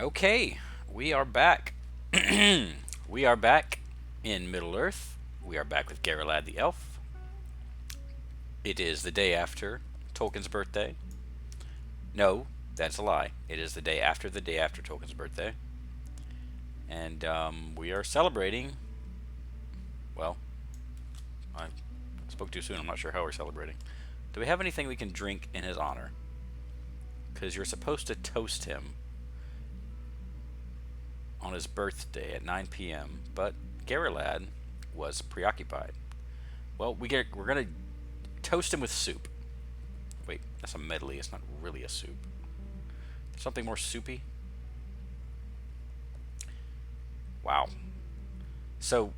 Okay, we are back. We are back in Middle Earth. We are back with Garrelad the Elf. It is the day after Tolkien's birthday. No, that's a lie. It is the day after Tolkien's birthday. And we are celebrating. Well, I spoke too soon. I'm not sure how we're celebrating. Do we have anything we can drink in his honor? Because you're supposed to toast him on his birthday at 9 p.m., but Garrelad was preoccupied. Well, we're gonna toast him with soup. Wait, that's a medley. It's not really a soup. Something more soupy. Wow. So,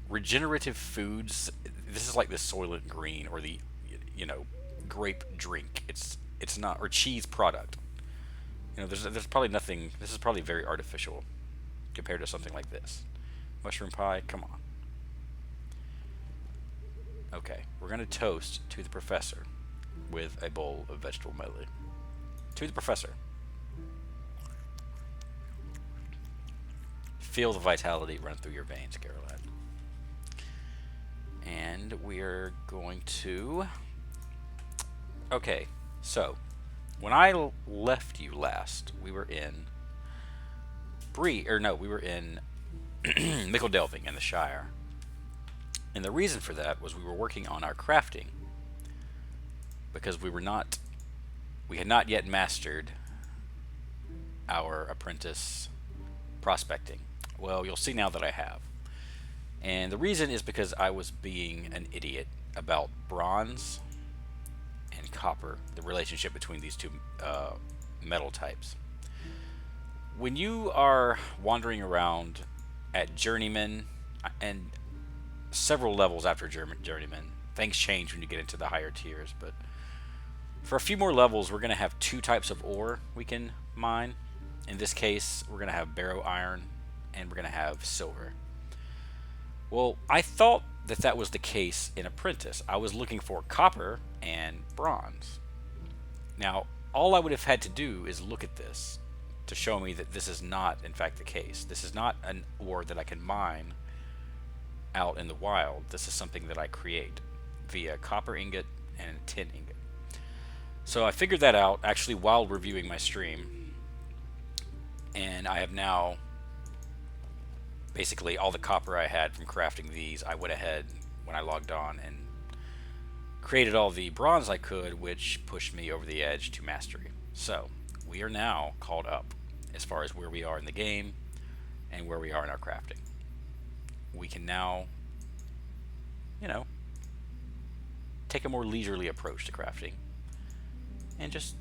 regenerative foods. This is like the Soylent Green or the, you know, grape drink. It's not, or cheese product. There's probably nothing. This is probably very artificial compared to something like this. Mushroom pie. Come on. Okay, we're gonna toast to the professor with a bowl of vegetable medley. To the professor. Feel the vitality run through your veins, Garrelad. And we're going to. Okay, so when I left you last, we were in we were in Mickle Delving in the Shire. And the reason for that was we were working on our crafting because we had not yet mastered our apprentice prospecting. Well, you'll see now that I have. And the reason is because I was being an idiot about bronze and copper, the relationship between these two metal types. When you are wandering around at Journeyman and several levels after Journeyman, things change when you get into the higher tiers, but for a few more levels, we're going to have two types of ore we can mine. In this case, we're going to have barrow iron and we're going to have silver. Well, I thought that was the case in Apprentice. I was looking for copper and bronze. Now, all I would have had to do is look at this to show me that this is not, in fact, the case. This is not an ore that I can mine out in the wild. This is something that I create via copper ingot and tin ingot. So I figured that out actually while reviewing my stream, and I have now basically all the copper I had from crafting these. I went ahead when I logged on and created all the bronze I could, which pushed me over the edge to mastery. So we are now caught up as far as where we are in the game and where we are in our crafting. We can now, take a more leisurely approach to crafting and just,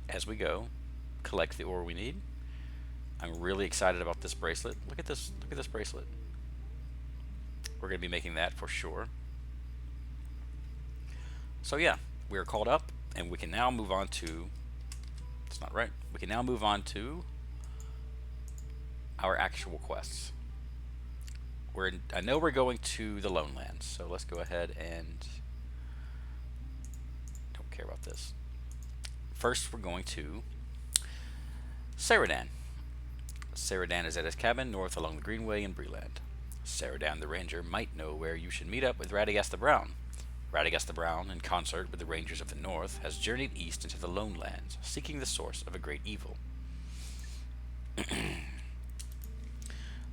as we go, collect the ore we need. I'm really excited about this bracelet. Look at this bracelet. We're going to be making that for sure. So yeah, we are caught up and we can now move on to, it's not right, we can now move on to our actual quests. I know we're going to the Lone Lands, so let's go ahead and don't care about this. First, we're going to Saradan. Saradan is at his cabin north along the Greenway in Bree-land. Saradan the Ranger might know where you should meet up with Radagast the Brown. Radagast the Brown, in concert with the Rangers of the North, has journeyed east into the Lone Lands, seeking the source of a great evil.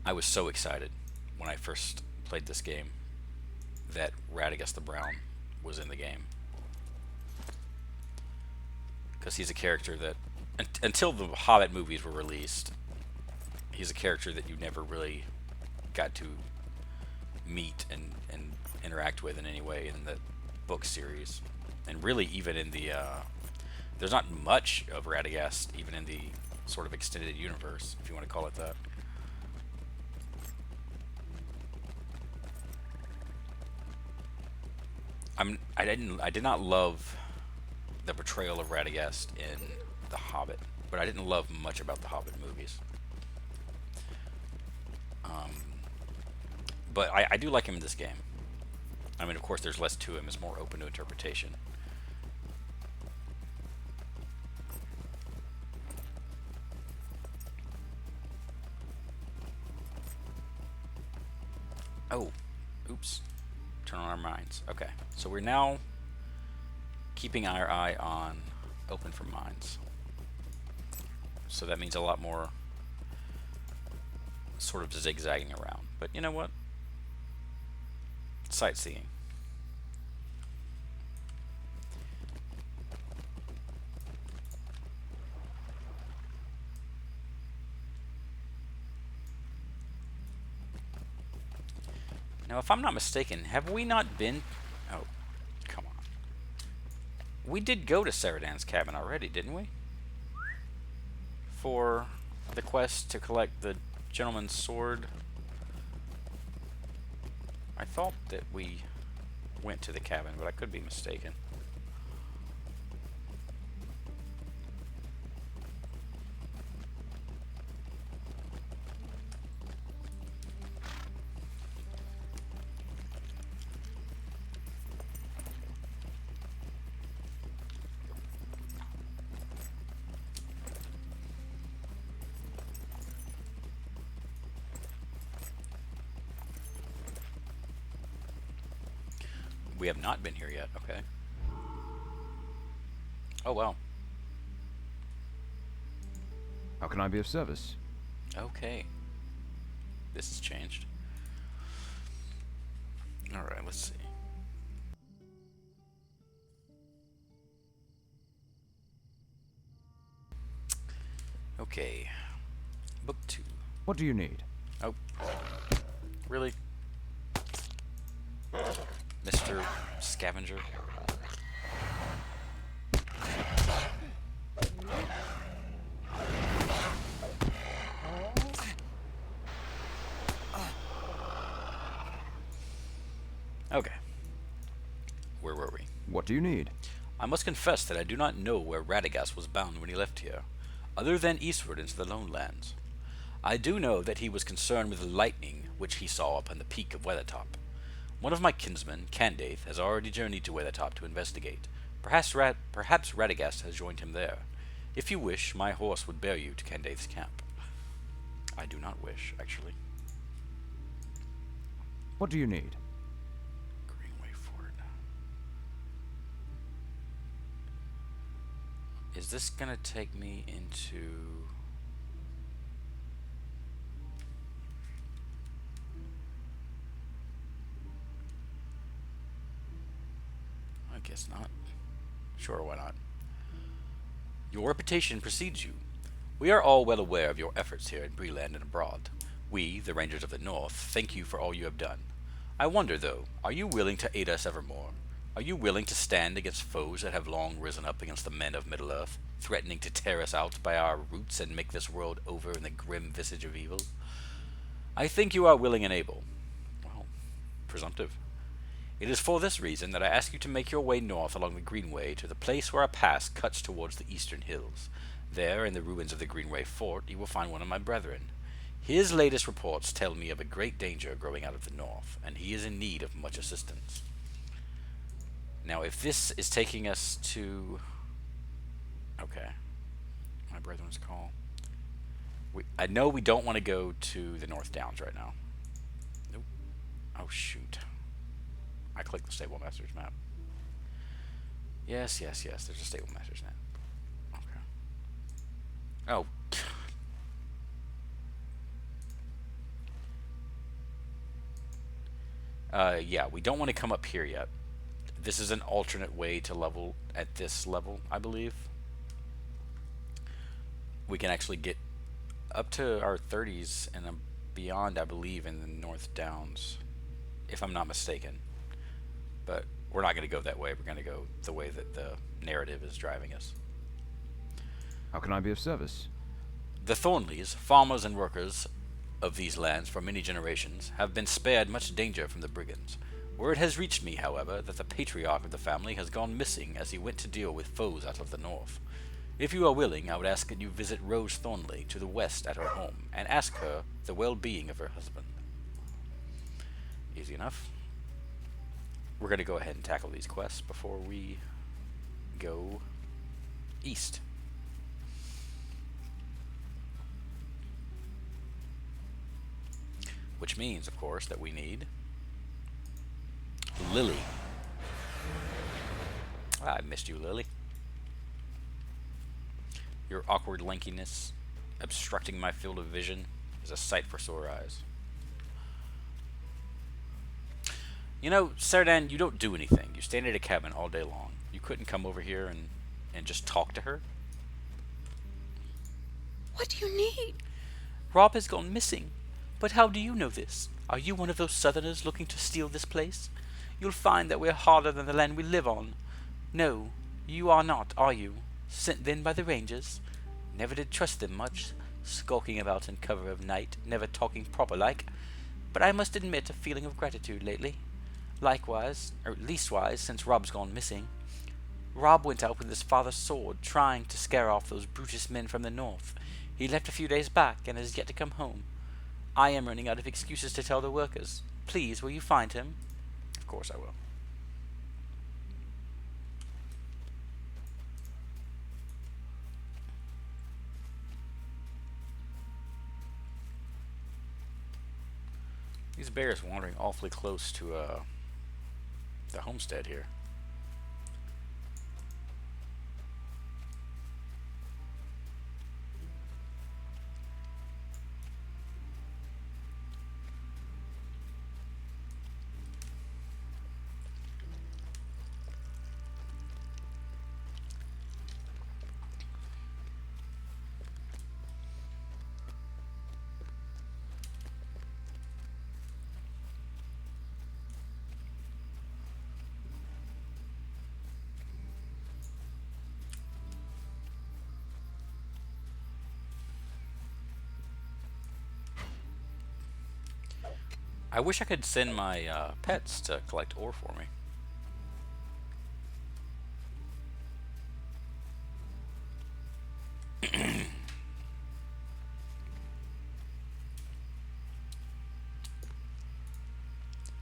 I was so excited when I first played this game that Radagast the Brown was in the game. Because he's a character that, until the Hobbit movies were released, he's a character that you never really got to meet and interact with in any way in the book series. And really even in the, there's not much of Radagast even in the sort of extended universe, if you want to call it that. I did not love the portrayal of Radagast in The Hobbit, but I didn't love much about the Hobbit movies. But I do like him in this game. I mean, of course, there's less to him; it's more open to interpretation. Oh, oops. Turn on our mines. Okay, so we're now keeping our eye on open for mines. So that means a lot more sort of zigzagging around. But you know what? Sightseeing. Now, if I'm not mistaken, have we not been... Oh, come on. We did go to Saradan's cabin already, didn't we? For the quest to collect the gentleman's sword. I thought that we went to the cabin, but I could be mistaken. We have not been here yet, okay. Oh, well. How can I be of service? Okay. This has changed. Alright, let's see. Okay. Book 2. What do you need? Oh. Really? Mr. Scavenger? Okay. Where were we? What do you need? I must confess that I do not know where Radagast was bound when he left here, other than eastward into the Lone Lands. I do know that he was concerned with the lightning which he saw upon the peak of Weathertop. One of my kinsmen, Candaith, has already journeyed to Weathertop to investigate. Perhaps Radagast has joined him there. If you wish, my horse would bear you to Candaith's camp. I do not wish, actually. What do you need? Greenway Fort. Is this gonna take me into... I guess not. Sure, why not? Your reputation precedes you. We are all well aware of your efforts here in bree-land and abroad. We, the Rangers of the North, thank you for all you have done. I wonder, though, are you willing to aid us evermore? Are you willing to stand against foes that have long risen up against the men of Middle-earth, threatening to tear us out by our roots and make this world over in the grim visage of evil? I think you are willing and able. Well, presumptive. It is for this reason that I ask you to make your way north along the Greenway to the place where a pass cuts towards the eastern hills. There, in the ruins of the Greenway Fort, you will find one of my brethren. His latest reports tell me of a great danger growing out of the north, and he is in need of much assistance. Now, if this is taking us to... Okay. My brethren's call. I know we don't want to go to the North Downs right now. Nope. Oh, shoot. I clicked the Stable Masters map. Yes, there's a Stable Masters map. Okay. Oh. Yeah, we don't want to come up here yet. This is an alternate way to level at this level, I believe. We can actually get up to our 30s and beyond, I believe, in the North Downs, if I'm not mistaken. But we're not going to go that way. We're going to go the way that the narrative is driving us. How can I be of service? The Thornleys, farmers and workers of these lands for many generations, have been spared much danger from the brigands. Word has reached me, however, that the patriarch of the family has gone missing as he went to deal with foes out of the north. If you are willing, I would ask that you visit Rose Thornley to the west at her home, and ask her the well-being of her husband. Easy enough. We're going to go ahead and tackle these quests before we go east. Which means, of course, that we need Lily. I missed you, Lily. Your awkward lankiness, obstructing my field of vision, is a sight for sore eyes. You know, Sardan, you don't do anything. You stand at a cabin all day long. You couldn't come over here and just talk to her? What do you need? Rob has gone missing. But how do you know this? Are you one of those southerners looking to steal this place? You'll find that we're harder than the land we live on. No, you are not, are you? Sent then by the rangers? Never did trust them much, skulking about in cover of night, never talking proper like. But I must admit a feeling of gratitude lately. Likewise, or leastwise, since Rob's gone missing. Rob went out with his father's sword, trying to scare off those brutish men from the north. He left a few days back, and has yet to come home. I am running out of excuses to tell the workers. Please, will you find him? Of course I will. These bears wandering awfully close to the homestead here. I wish I could send my pets to collect ore for me.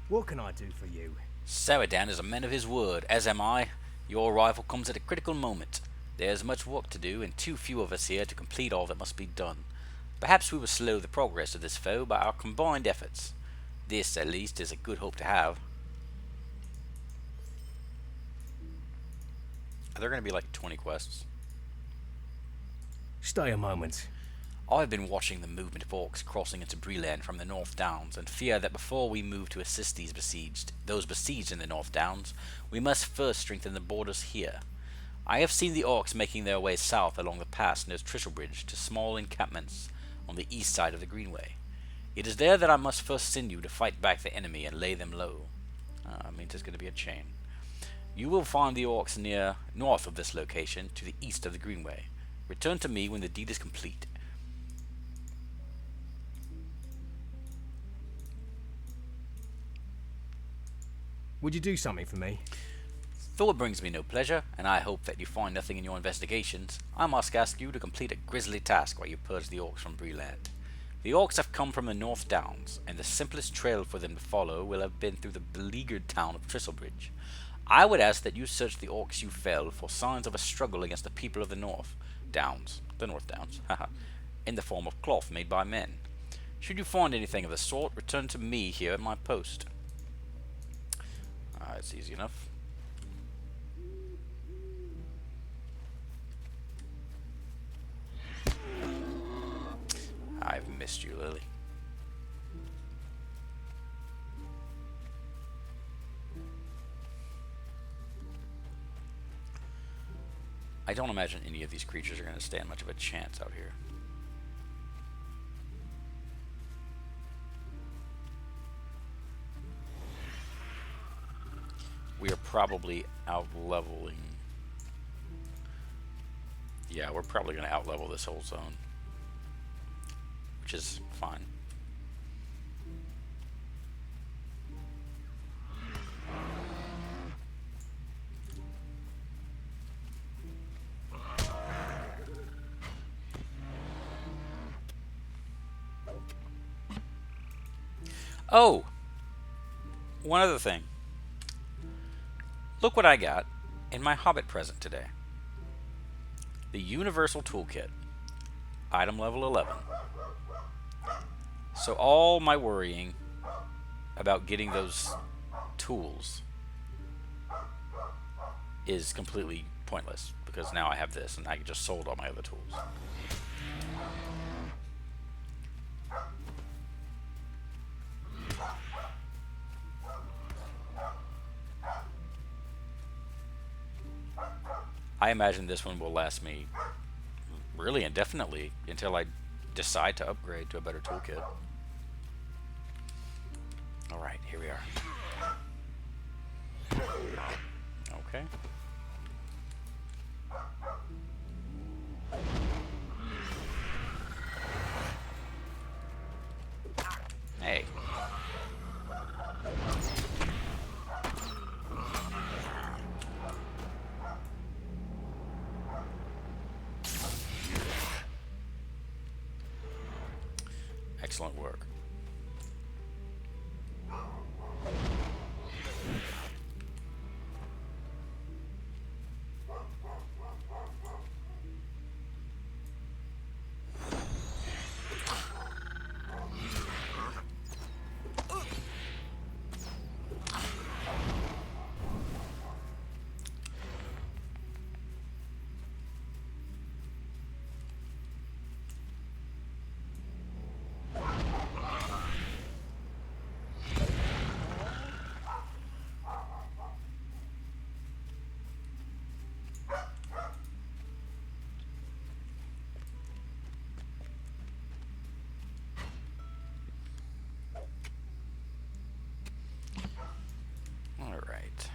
What can I do for you? Saradan is a man of his word, as am I. Your arrival comes at a critical moment. There is much work to do, and too few of us here to complete all that must be done. Perhaps we will slow the progress of this foe by our combined efforts. This, at least, is a good hope to have. Are there going to be like 20 quests? Stay a moment. I have been watching the movement of orcs crossing into Bree-land from the North Downs, and fear that before we move to assist those besieged in the North Downs, we must first strengthen the borders here. I have seen the orcs making their way south along the pass near Tristlebridge to small encampments on the east side of the Greenway. It is there that I must first send you to fight back the enemy and lay them low. Means there's going to be a chain. You will find the orcs north of this location, to the east of the Greenway. Return to me when the deed is complete. Would you do something for me? Though it brings me no pleasure, and I hope that you find nothing in your investigations, I must ask you to complete a grisly task while you purge the orcs from Bree-land. The orcs have come from the North Downs, and the simplest trail for them to follow will have been through the beleaguered town of Tristlebridge. I would ask that you search the orcs you fell for signs of a struggle against the people of the North Downs, in the form of cloth made by men. Should you find anything of the sort, return to me here at my post. It's easy enough. I've missed you, Lily. I don't imagine any of these creatures are going to stand much of a chance out here. We are probably out-leveling. Yeah, we're probably going to out-level this whole zone, which is fine. Oh! One other thing. Look what I got in my Hobbit present today. The Universal Toolkit. Item level 11. So all my worrying about getting those tools is completely pointless because now I have this and I just sold all my other tools. I imagine this one will last me really indefinitely until I decide to upgrade to a better toolkit. Alright, here we are. Okay. Hey. Excellent work. All right.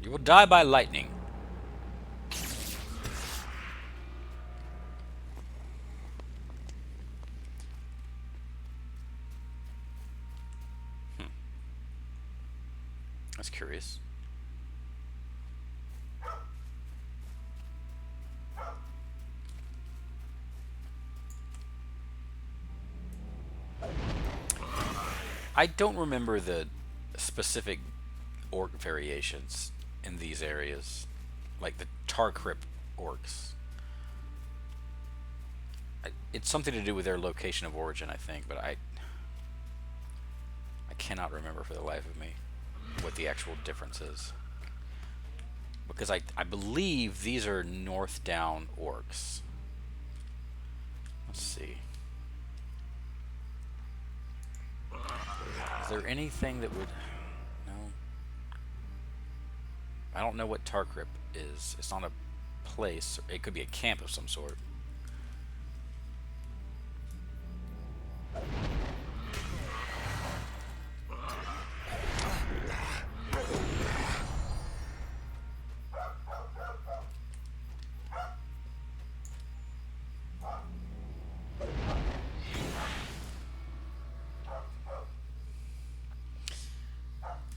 You will die by lightning. That's curious. I don't remember the specific orc variations in these areas, like the tar crypt orcs. It's something to do with their location of origin, I think, but I cannot remember for the life of me what the actual difference is. Because I believe these are north down orcs. Let's see. Is there anything that would... No. I don't know what tar crypt is. It's not a place. It could be a camp of some sort.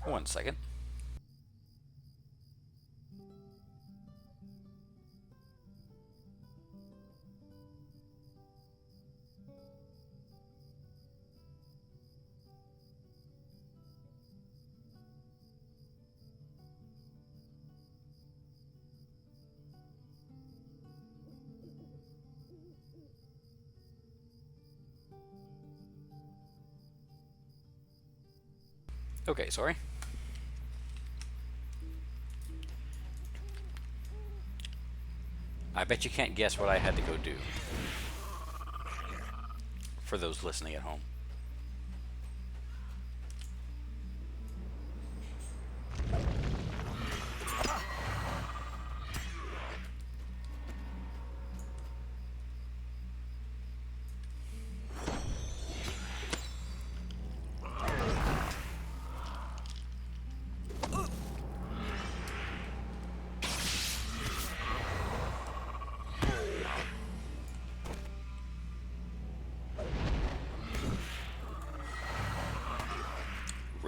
One second. Okay, sorry. I bet you can't guess what I had to go do. For those listening at home.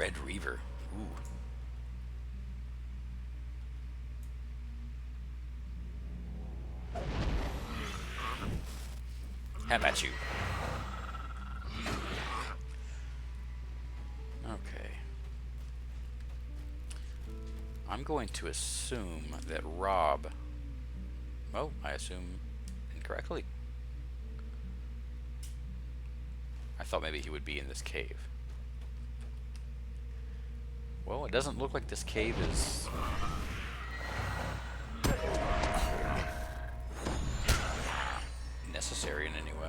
Red Reaver. Ooh. How about you? Okay. I'm going to assume that Rob... Oh, I assume incorrectly. I thought maybe he would be in this cave. Well, it doesn't look like this cave is... necessary in any way.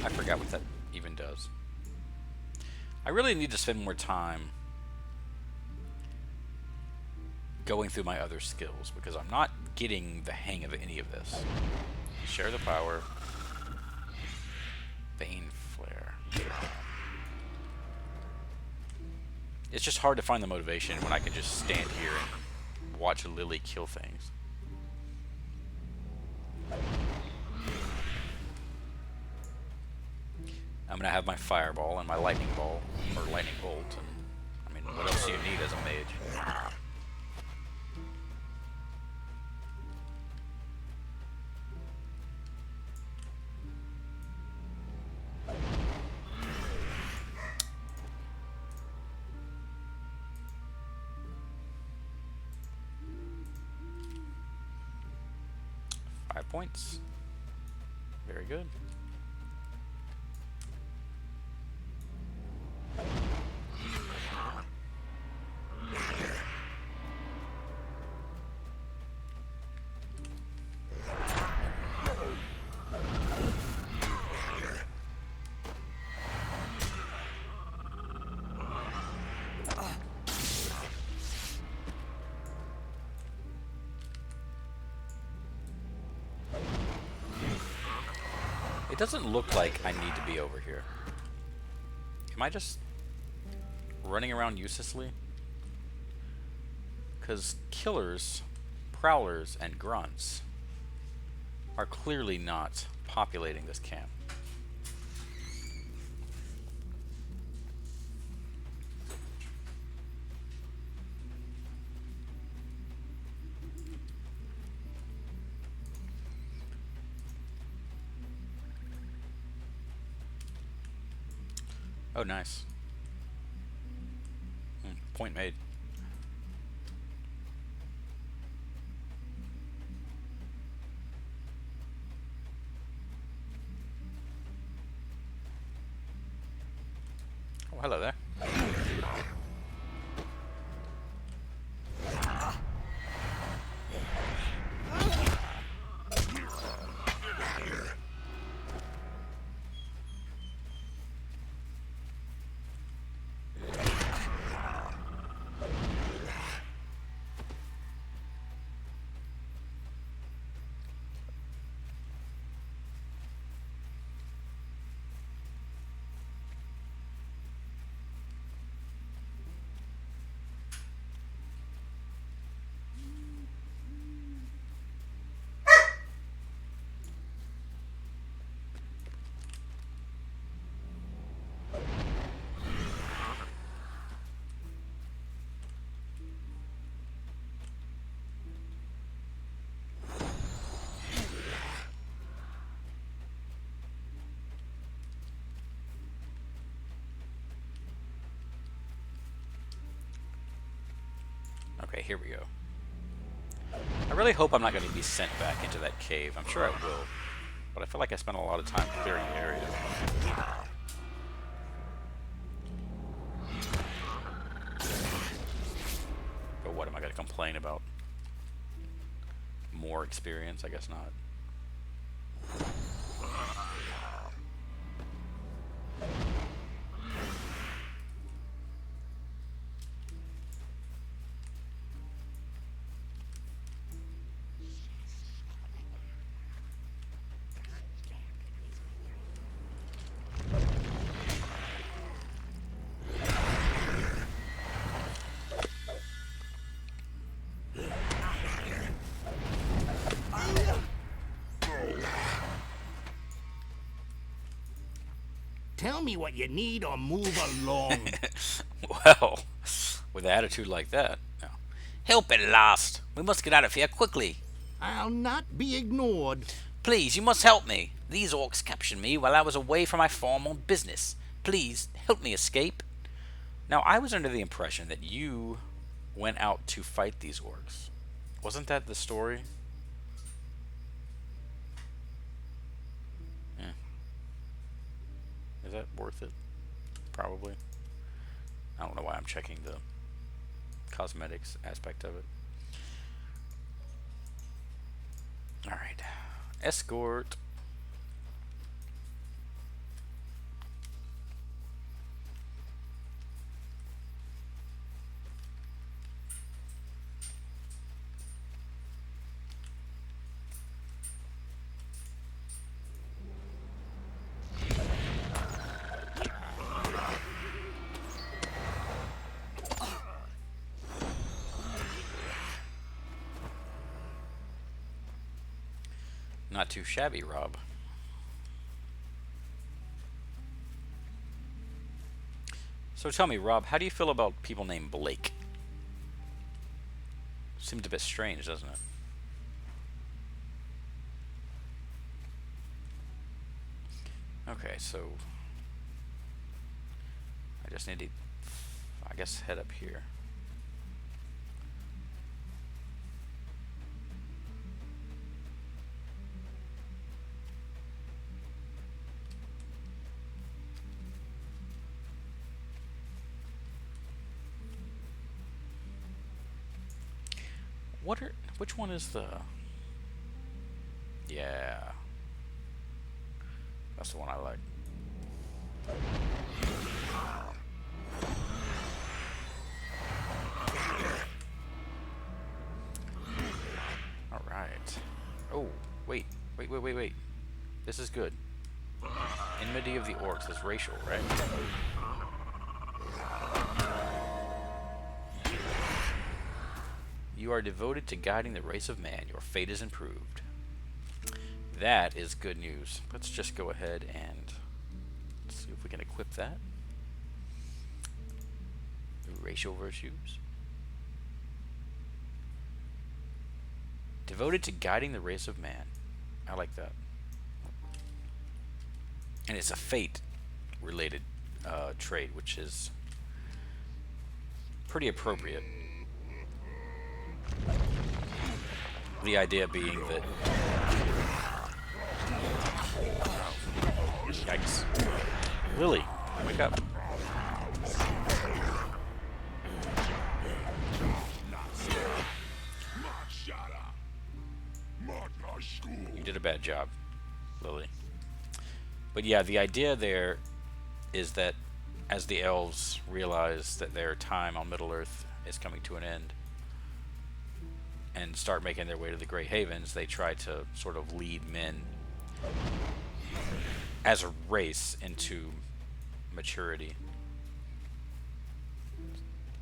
I forgot what that even does. I really need to spend more time going through my other skills because I'm not getting the hang of any of this. Share the power. Bane flare. It's just hard to find the motivation when I can just stand here and watch Lily kill things. I'm gonna have my fireball and my lightning ball, or lightning bolt, and I mean, what else do you need as a mage? Points. Very good. It doesn't look like I need to be over here. Am I just running around uselessly? Because killers, prowlers, and grunts are clearly not populating this camp. Oh, nice. Point made. Oh, hello there. Okay, here we go. I really hope I'm not going to be sent back into that cave. I'm sure I will. But I feel like I spent a lot of time clearing the area. But what, am I going to complain about? More experience? I guess not. Tell me what you need or move along. Well, with an attitude like that, no. Help at last. We must get out of here quickly. I'll not be ignored. Please, you must help me. These orcs captured me while I was away from my farm on business. Please, help me escape. Now, I was under the impression that you went out to fight these orcs. Wasn't that the story? Yeah. Is that worth it? Probably. I don't know why I'm checking the cosmetics aspect of it. Alright. Escort. Not too shabby, Rob. So tell me, Rob, how do you feel about people named Blake? Seems a bit strange, doesn't it? Okay, so I just need to, I guess, head up here. Which one is the... Yeah. That's the one I like. Alright. Oh, wait. Wait. This is good. Enmity of the orcs is racial, right? You are devoted to guiding the race of man. Your fate is improved. That is good news. Let's just go ahead and see if we can equip that. Racial virtues. Devoted to guiding the race of man. I like that. And it's a fate related trait, which is pretty appropriate. The idea being that... Yikes. Lily, wake up. You did a bad job, Lily. But yeah, the idea there is that as the elves realize that their time on Middle-earth is coming to an end and start making their way to the Grey Havens, they try to sort of lead men as a race into maturity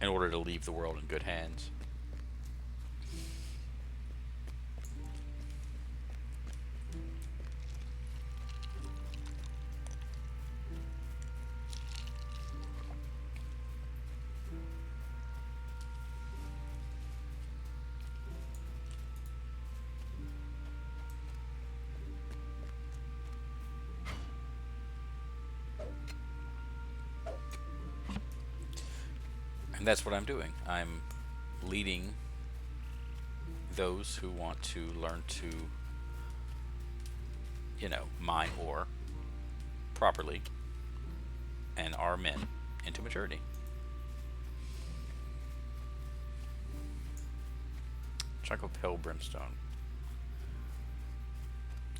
in order to leave the world in good hands. And that's what I'm doing. I'm leading those who want to learn to, you know, mine ore properly and are men into maturity. Chunk of pale brimstone.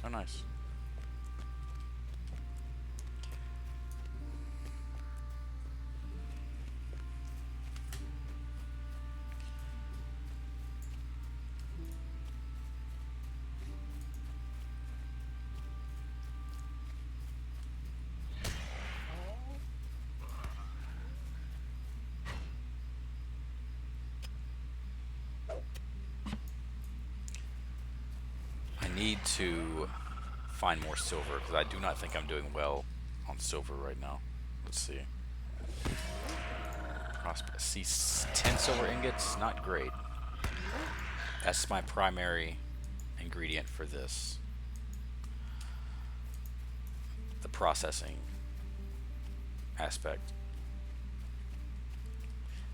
Oh, nice. Need to find more silver because I do not think I'm doing well on silver right now. Let's see. See 10 silver ingots, not great. That's my primary ingredient for this. The processing aspect.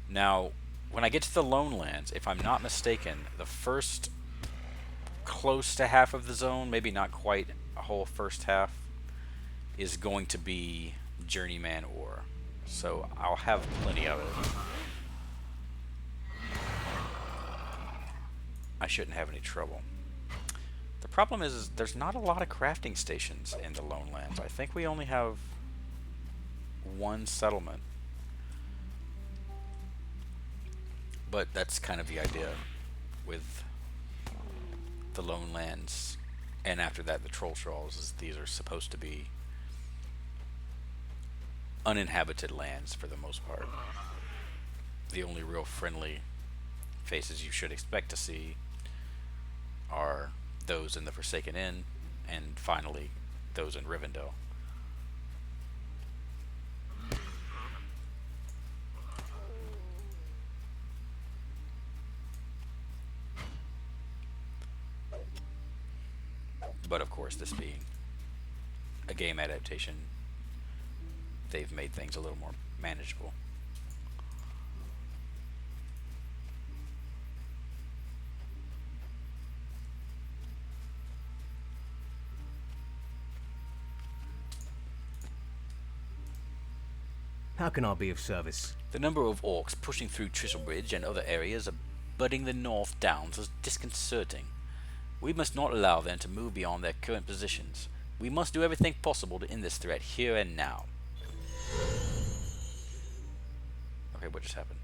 Now, when I get to the Lone Lands, if I'm not mistaken, the first close to half of the zone, maybe not quite a whole first half, is going to be journeyman ore. So I'll have plenty of it. I shouldn't have any trouble. The problem is there's not a lot of crafting stations in the Lone Lands. I think we only have one settlement. But that's kind of the idea with the Lone Lands, and after that the Troll Trolls, is these are supposed to be uninhabited lands for the most part. The only real friendly faces you should expect to see are those in the Forsaken Inn, and finally those in Rivendell. But of course, this being a game adaptation, they've made things a little more manageable. How can I be of service? The number of orcs pushing through Tristlebridge and other areas abutting the North Downs is disconcerting. We must not allow them to move beyond their current positions. We must do everything possible to end this threat here and now. Okay, what just happened?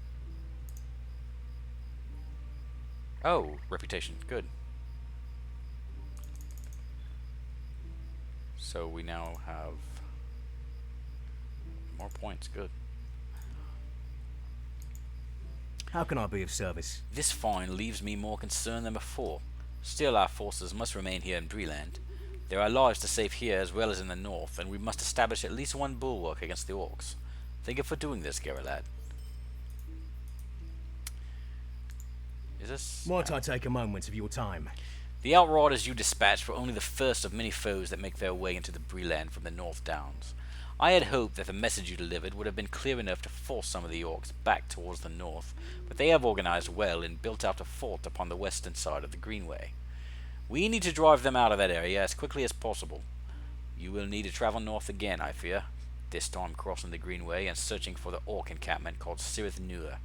Oh, reputation. Good. So we now have more points. Good. How can I be of service? This find leaves me more concerned than before. Still, our forces must remain here in Bree-land. There are lives to save here as well as in the north, and we must establish at least one bulwark against the orcs. Think of doing this, Geralad. Is this... Might I take a moment of your time? The Outriders you dispatched were only the first of many foes that make their way into the Bree-land from the North Downs. I had hoped that the message you delivered would have been clear enough to force some of the orcs back towards the north, but they have organized well and built out a fort upon the western side of the Greenway. We need to drive them out of that area as quickly as possible. You will need to travel north again, I fear, this time crossing the Greenway and searching for the orc encampment called Cirith Nur.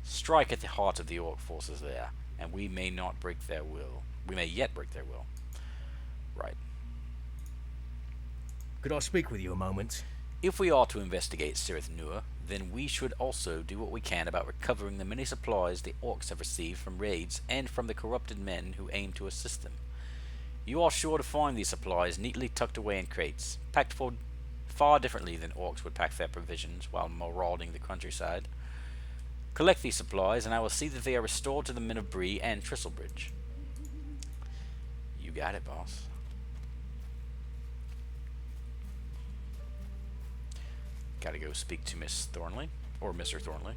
Strike at the heart of the orc forces there, and we may not break their will. We may yet break their will. Right. Could I speak with you a moment? If we are to investigate Cirith Nur, then we should also do what we can about recovering the many supplies the orcs have received from raids and from the corrupted men who aim to assist them. You are sure to find these supplies neatly tucked away in crates, packed for far differently than orcs would pack their provisions while marauding the countryside. Collect these supplies, and I will see that they are restored to the men of Bree and Tristlebridge. You got it, boss. Gotta go speak to Miss Thornley, or Mr. Thornley.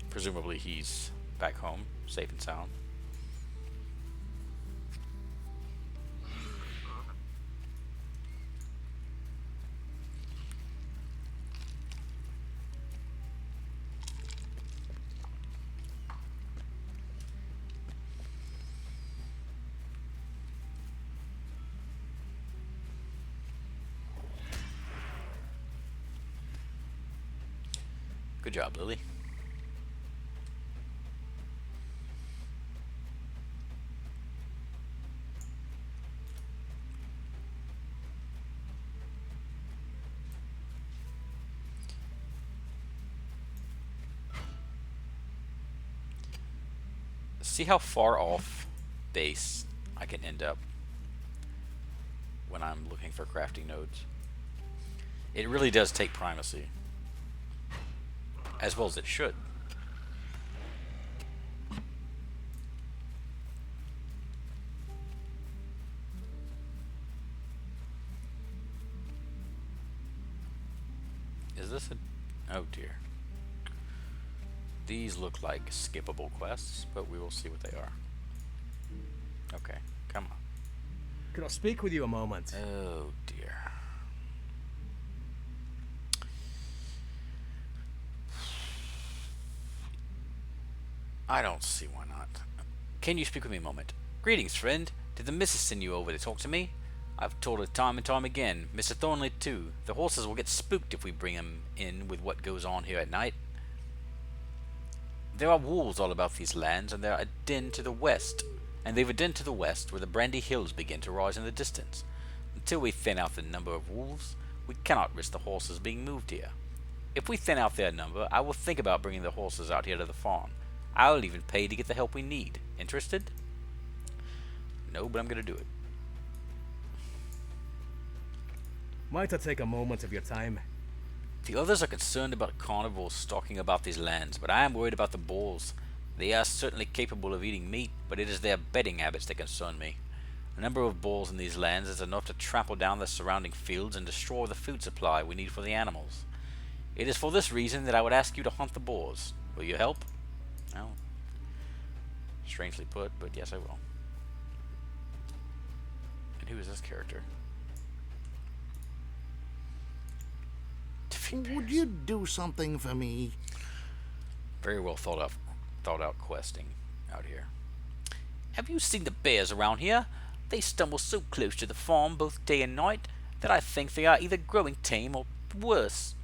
Presumably he's back home, safe and sound. Good job, Lily. See how far off base I can end up when I'm looking for crafting nodes. It really does take primacy. As well as it should. this a... Oh dear. These look like skippable quests, but we will see what they are. Okay, come on. Can I speak with you a moment? Oh dear. I don't see why not. Can you speak with me a moment? Greetings, friend. Did the missus send you over to talk to me? I've told her time and time again. Mr. Thornley, too. The horses will get spooked if we bring them in with what goes on here at night. There are wolves all about these lands, and they're a den to the west. And they've a den to the west, where the Brandy Hills begin to rise in the distance. Until we thin out the number of wolves, we cannot risk the horses being moved here. If we thin out their number, I will think about bringing the horses out here to the farm. I'll even pay to get the help we need. Interested? No, but I'm gonna do it. Might I take a moment of your time? The others are concerned about carnivores stalking about these lands, but I am worried about the bulls. They are certainly capable of eating meat, but it is their bedding habits that concern me. A number of bulls in these lands is enough to trample down the surrounding fields and destroy the food supply we need for the animals. It is for this reason that I would ask you to hunt the boars. Will you help? Well, strangely put, but yes, I will. And who is this character? Would you do something for me? Very well thought out questing out here. Have you seen the bears around here? They stumble so close to the farm both day and night that I think they are either growing tame or worse.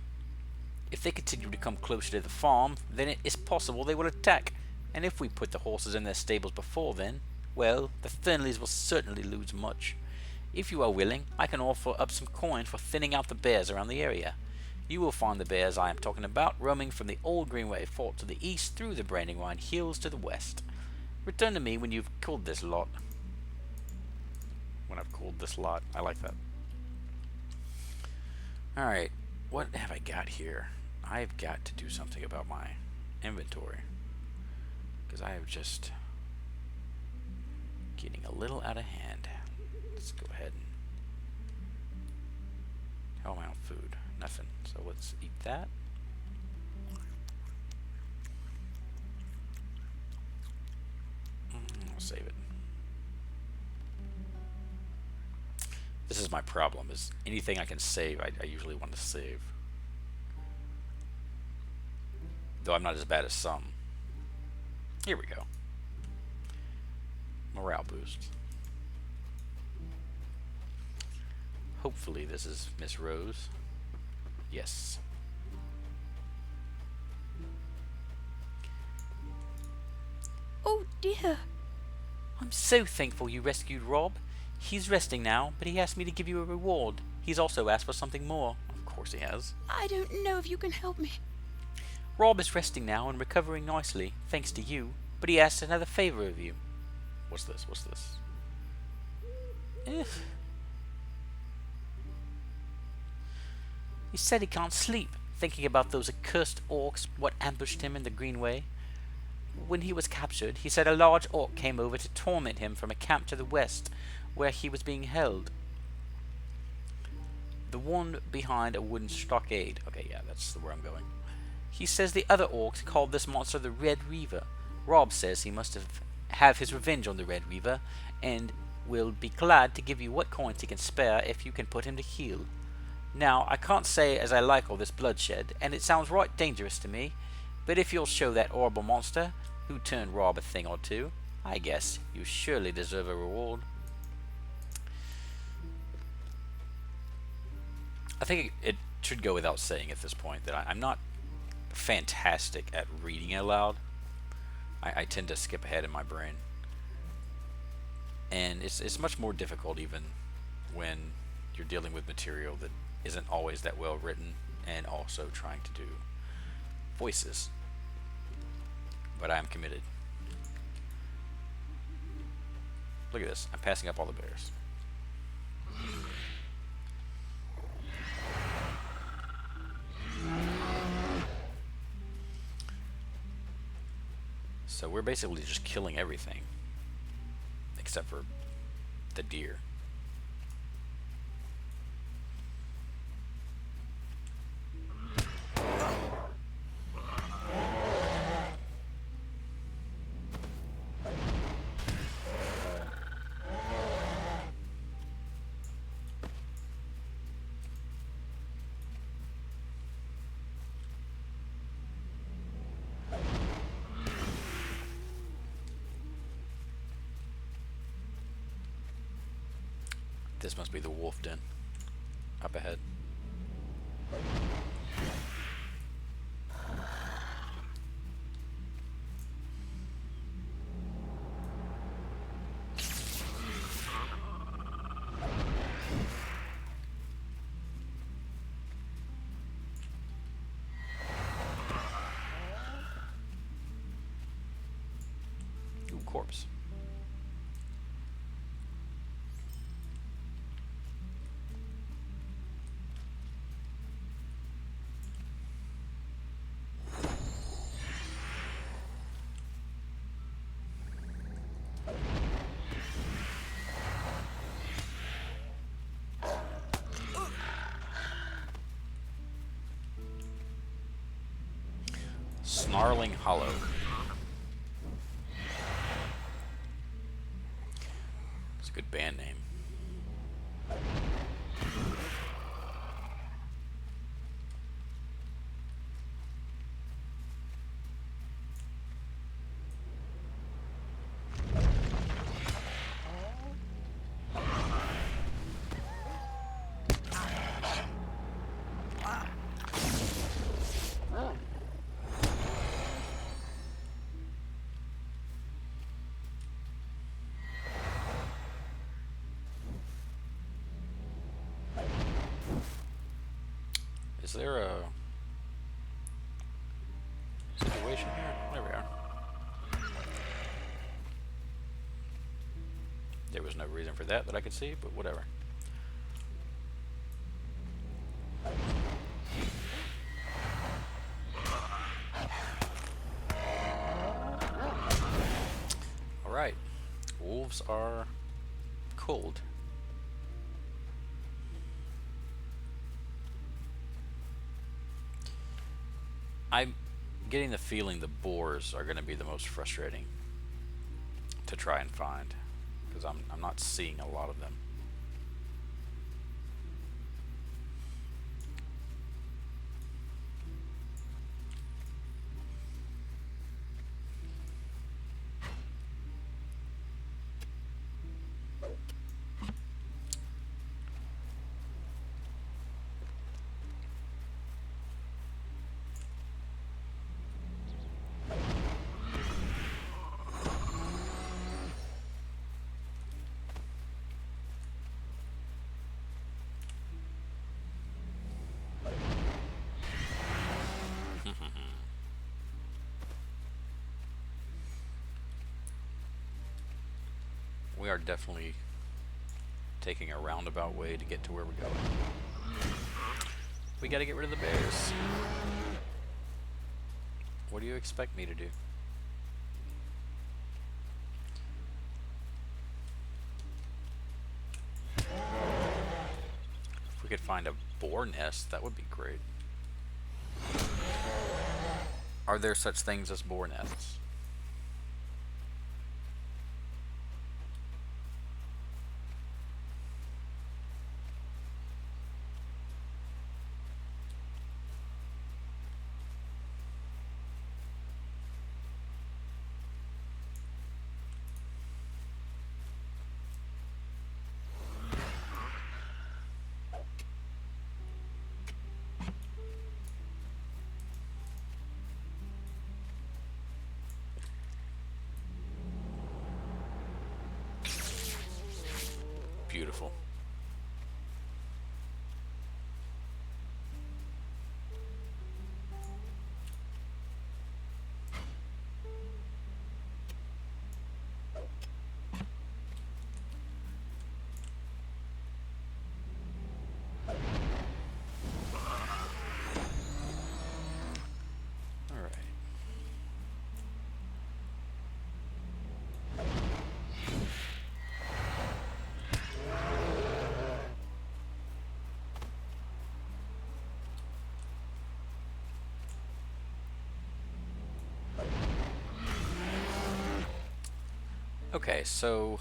If they continue to come closer to the farm, then it is possible they will attack, and if we put the horses in their stables before then, well, the Thornleys will certainly lose much. If you are willing, I can offer up some coin for thinning out the bears around the area. You will find the bears I am talking about roaming from the old Greenway Fort to the east through the Brandywine Hills to the west. Return to me when you've killed this lot. When I've killed this lot. I like that. Alright, what have I got here? I've got to do something about my inventory. Because I have just getting a little out of hand. Let's go ahead and... How am I on food? Nothing. So let's eat that. I'll save it. This is my problem, is anything I can save, I usually want to save. Though I'm not as bad as some. Here we go. Morale boost. Hopefully this is Miss Rose. Yes. Oh dear. I'm so thankful you rescued Rob. He's resting now, but he asked me to give you a reward. He's also asked for something more. Of course he has. I don't know if you can help me. Rob is resting now and recovering nicely, thanks to you, but he asked another favor of you. What's this? What's this? He said he can't sleep, thinking about those accursed orcs, what ambushed him in the Greenway. When he was captured, he said a large orc came over to torment him from a camp to the west, where he was being held. The one behind a wooden stockade. Okay, yeah, that's where I'm going. He says the other orcs called this monster the Red Reaver. Rob says he must have his revenge on the Red Reaver, and will be glad to give you what coins he can spare if you can put him to heel. Now, I can't say as I like all this bloodshed, and it sounds right dangerous to me, but if you'll show that horrible monster, who turned Rob a thing or two, I guess you surely deserve a reward. I think it should go without saying at this point that I'm not fantastic at reading aloud. I tend to skip ahead in my brain. And it's much more difficult even when you're dealing with material that isn't always that well written and also trying to do voices. But I am committed. Look at this. I'm passing up all the bears. So we're basically just killing everything except for the deer. This must be the wolf den. Up ahead. Ooh, corpse. Snarling Hollow. It's a good band name. Is there a situation here? There we are. There was no reason for that I could see, but whatever. Alright. Wolves are cold. I'm getting the feeling the boars are going to be the most frustrating to try and find, because I'm not seeing a lot of them. We are definitely taking a roundabout way to get to where we're going. We gotta get rid of the bears. What do you expect me to do? If we could find a boar nest, that would be great. Are there such things as boar nests? Beautiful. All right. Okay, so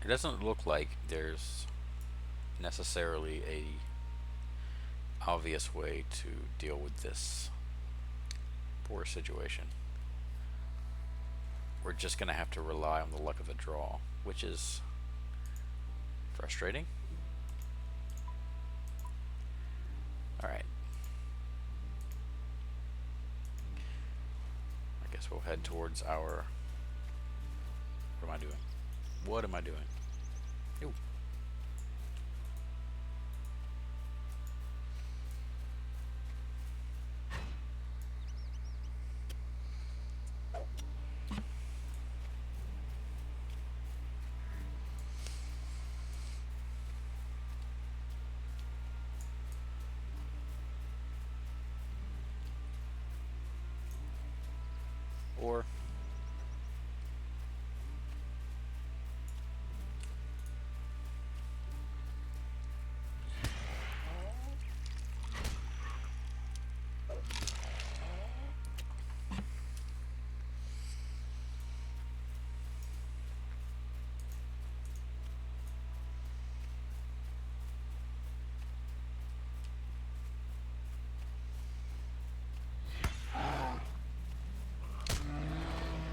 it doesn't look like there's necessarily a obvious way to deal with this poor situation. We're just gonna have to rely on the luck of the draw, which is Frustrating. Alright. I guess we'll head towards our... What am I doing? What am I doing? Ooh. Or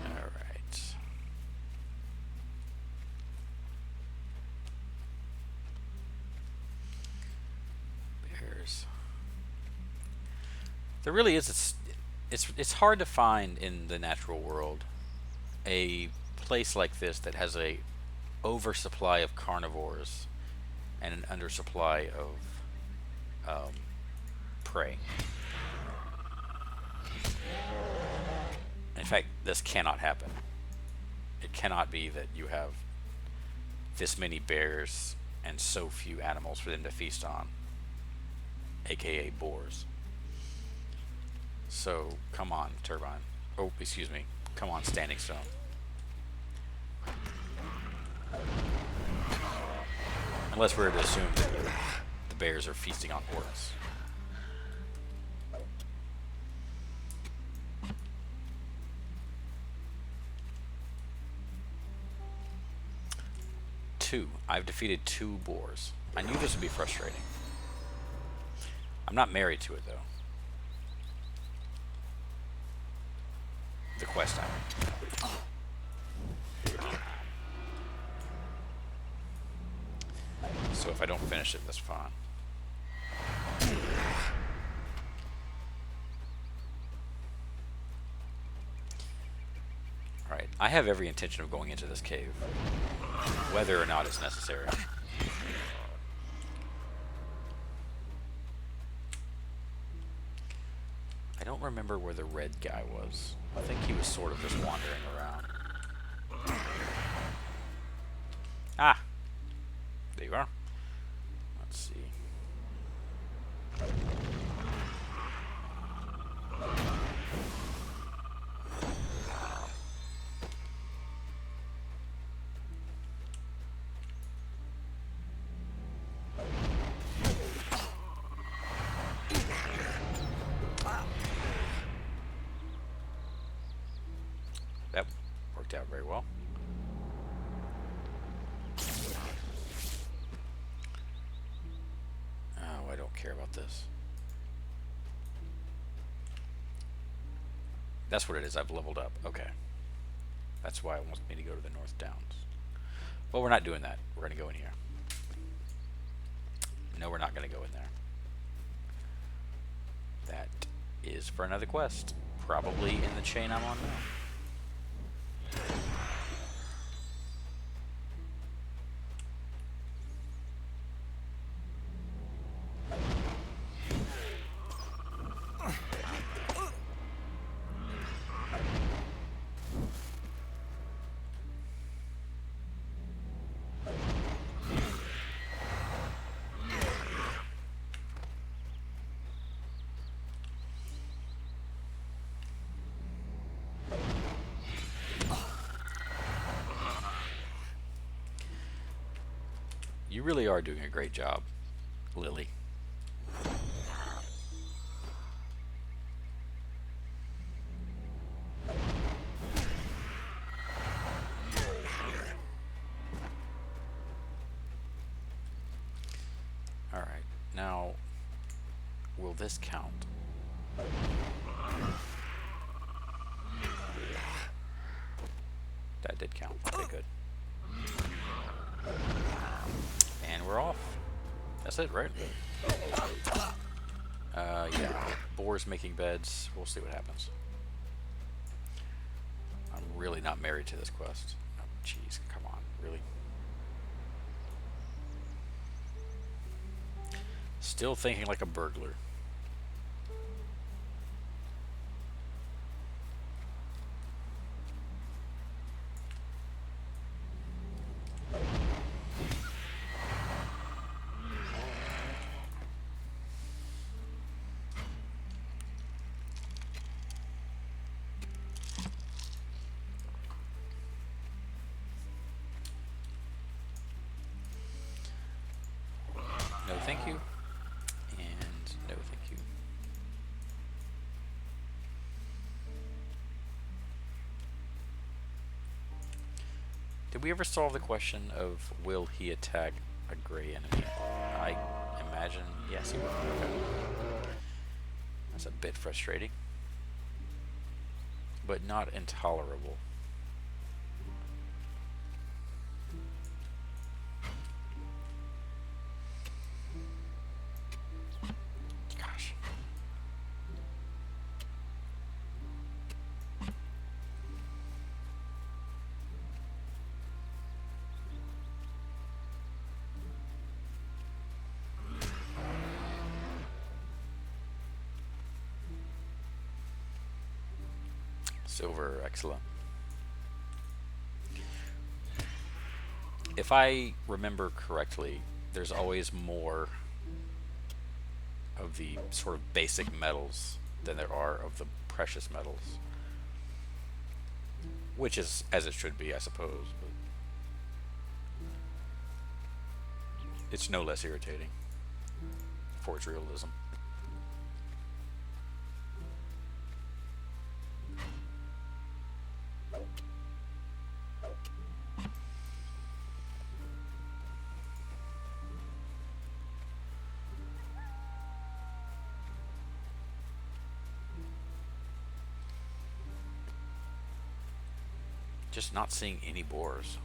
alright. Bears. There really is it's hard to find in the natural world a place like this that has a oversupply of carnivores and an undersupply of prey. In fact, this cannot happen. It cannot be that you have this many bears and so few animals for them to feast on, aka boars. So, come on, Turbine. Oh, excuse me. Come on, Standing Stone. Unless we're to assume that the bears are feasting on orcs. Two. I've defeated 2 boars. I knew this would be frustrating. I'm not married to it, though. The quest item. So if I don't finish it, that's fine. Alright, I have every intention of going into this cave, whether or not it's necessary. I don't remember where the red guy was. I think he was sort of just wandering around. Ah! There you are. Let's see. That worked out very well. Oh, I don't care about this. That's what it is. I've leveled up. Okay. That's why it wants me to go to the North Downs. Well, we're not doing that. We're going to go in here. No, we're not going to go in there. That is for another quest. Probably in the chain I'm on now. You really are doing a great job, Lily. Alright, now, will this count? That did count. Okay, good. we're off. That's it, right? Yeah. Boars making beds. We'll see what happens. I'm really not married to this quest. Oh, jeez, come on, really? Still thinking like a burglar. No, thank you. And no, thank you. Did we ever solve the question of will he attack a gray enemy? I imagine yes, he will. Okay. That's a bit frustrating, but not intolerable. Gosh. Silver, excellent. If I remember correctly, there's always more of the sort of basic metals than there are of the precious metals. Which is as it should be, I suppose, but it's no less irritating for its realism. Just not seeing any boars.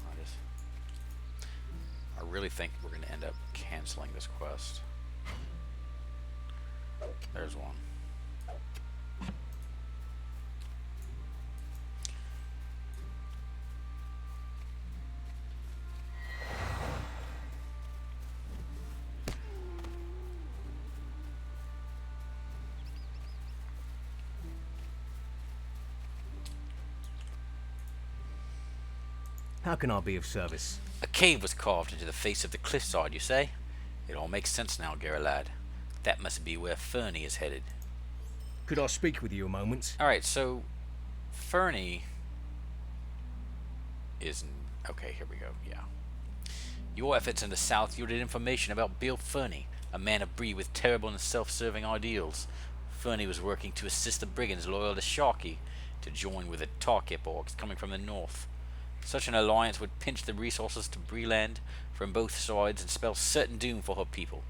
I really think we're going to end up canceling this quest. There's one. How can I be of service? A cave was carved into the face of the cliffside, you say? It all makes sense now, Gary lad. That must be where Fernie is headed. Could I speak with you a moment? Alright, so Fernie is... Okay, here we go, yeah. Your efforts in the south yielded information about Bill Fernie, a man of Bree with terrible and self-serving ideals. Fernie was working to assist the brigands loyal to Sharky to join with the Tarkip orcs coming from the north. Such an alliance would pinch the resources to bree-land from both sides and spell certain doom for her people.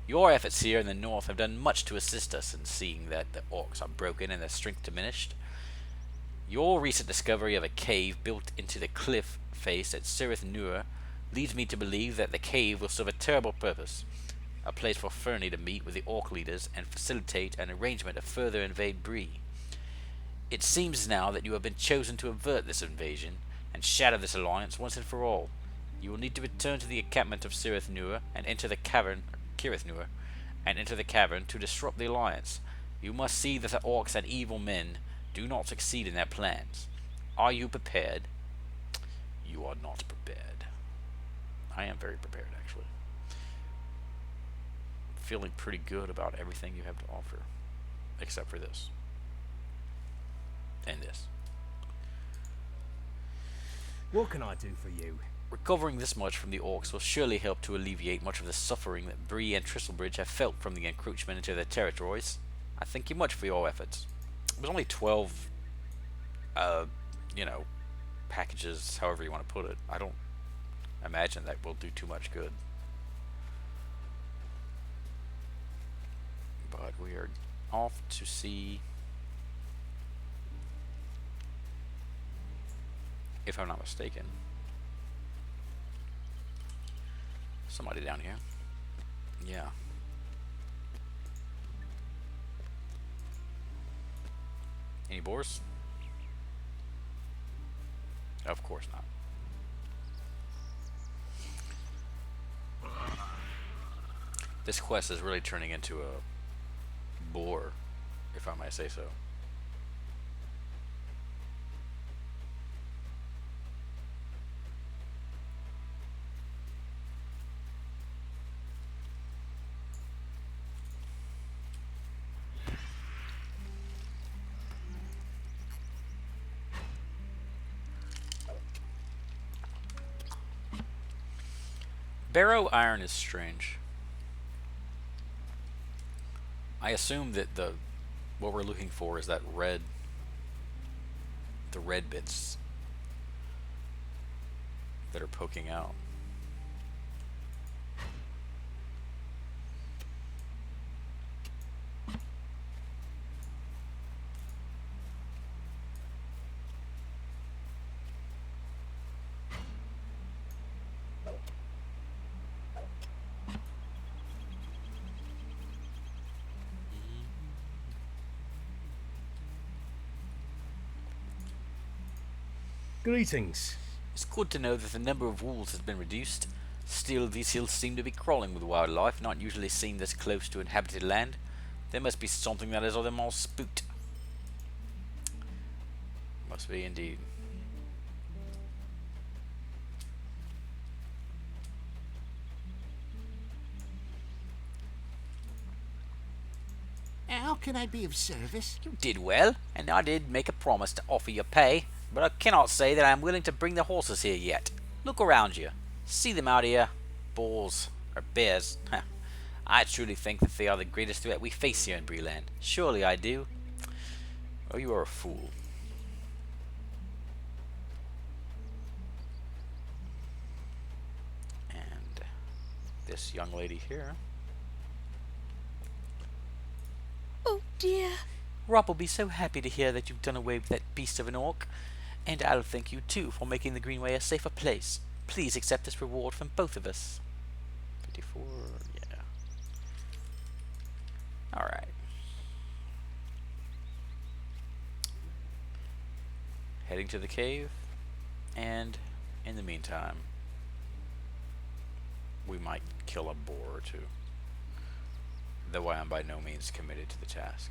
Your efforts here in the north have done much to assist us in seeing that the orcs are broken and their strength diminished. Your recent discovery of a cave built into the cliff face at Sirith Nur leads me to believe that the cave will serve a terrible purpose, a place for Fernie to meet with the orc leaders and facilitate an arrangement to further invade Bree. It seems now that you have been chosen to avert this invasion and shatter this alliance once and for all. You will need to return to the encampment of Sirith Nur and enter the cavern, Kirith Nur, and enter the cavern to disrupt the alliance. You must see that the orcs and evil men do not succeed in their plans. Are you prepared? You are not prepared. I am very prepared, actually. Feeling pretty good about everything you have to offer, except for this. And this. What can I do for you? Recovering this much from the orcs will surely help to alleviate much of the suffering that Bree and Tristlebridge have felt from the encroachment into their territories. I thank you much for your efforts. It was only 12, packages, however you want to put it. I don't imagine that will do too much good. But we are off to see, if I'm not mistaken, somebody down here. Yeah. Any boars? Of course not. This quest is really turning into a bore, if I may say so. Barrow iron is strange. I assume that what we're looking for is that the red bits that are poking out. Greetings. It's good to know that the number of wolves has been reduced. Still, these hills seem to be crawling with wildlife, not usually seen this close to inhabited land. There must be something that has them all spooked. Must be indeed. How can I be of service? You did well, and I did make a promise to offer you pay, but I cannot say that I am willing to bring the horses here yet. Look around you. See them out here? Bulls, or bears. I truly think that they are the greatest threat we face here in Bree-land. Surely I do. Oh, you are a fool. And this young lady here. Oh dear. Rob will be so happy to hear that you've done away with that beast of an orc. And I'll thank you too for making the Greenway a safer place. Please accept this reward from both of us. 54, yeah. Alright. Heading to the cave. And in the meantime, we might kill a boar or two. Though I am by no means committed to the task.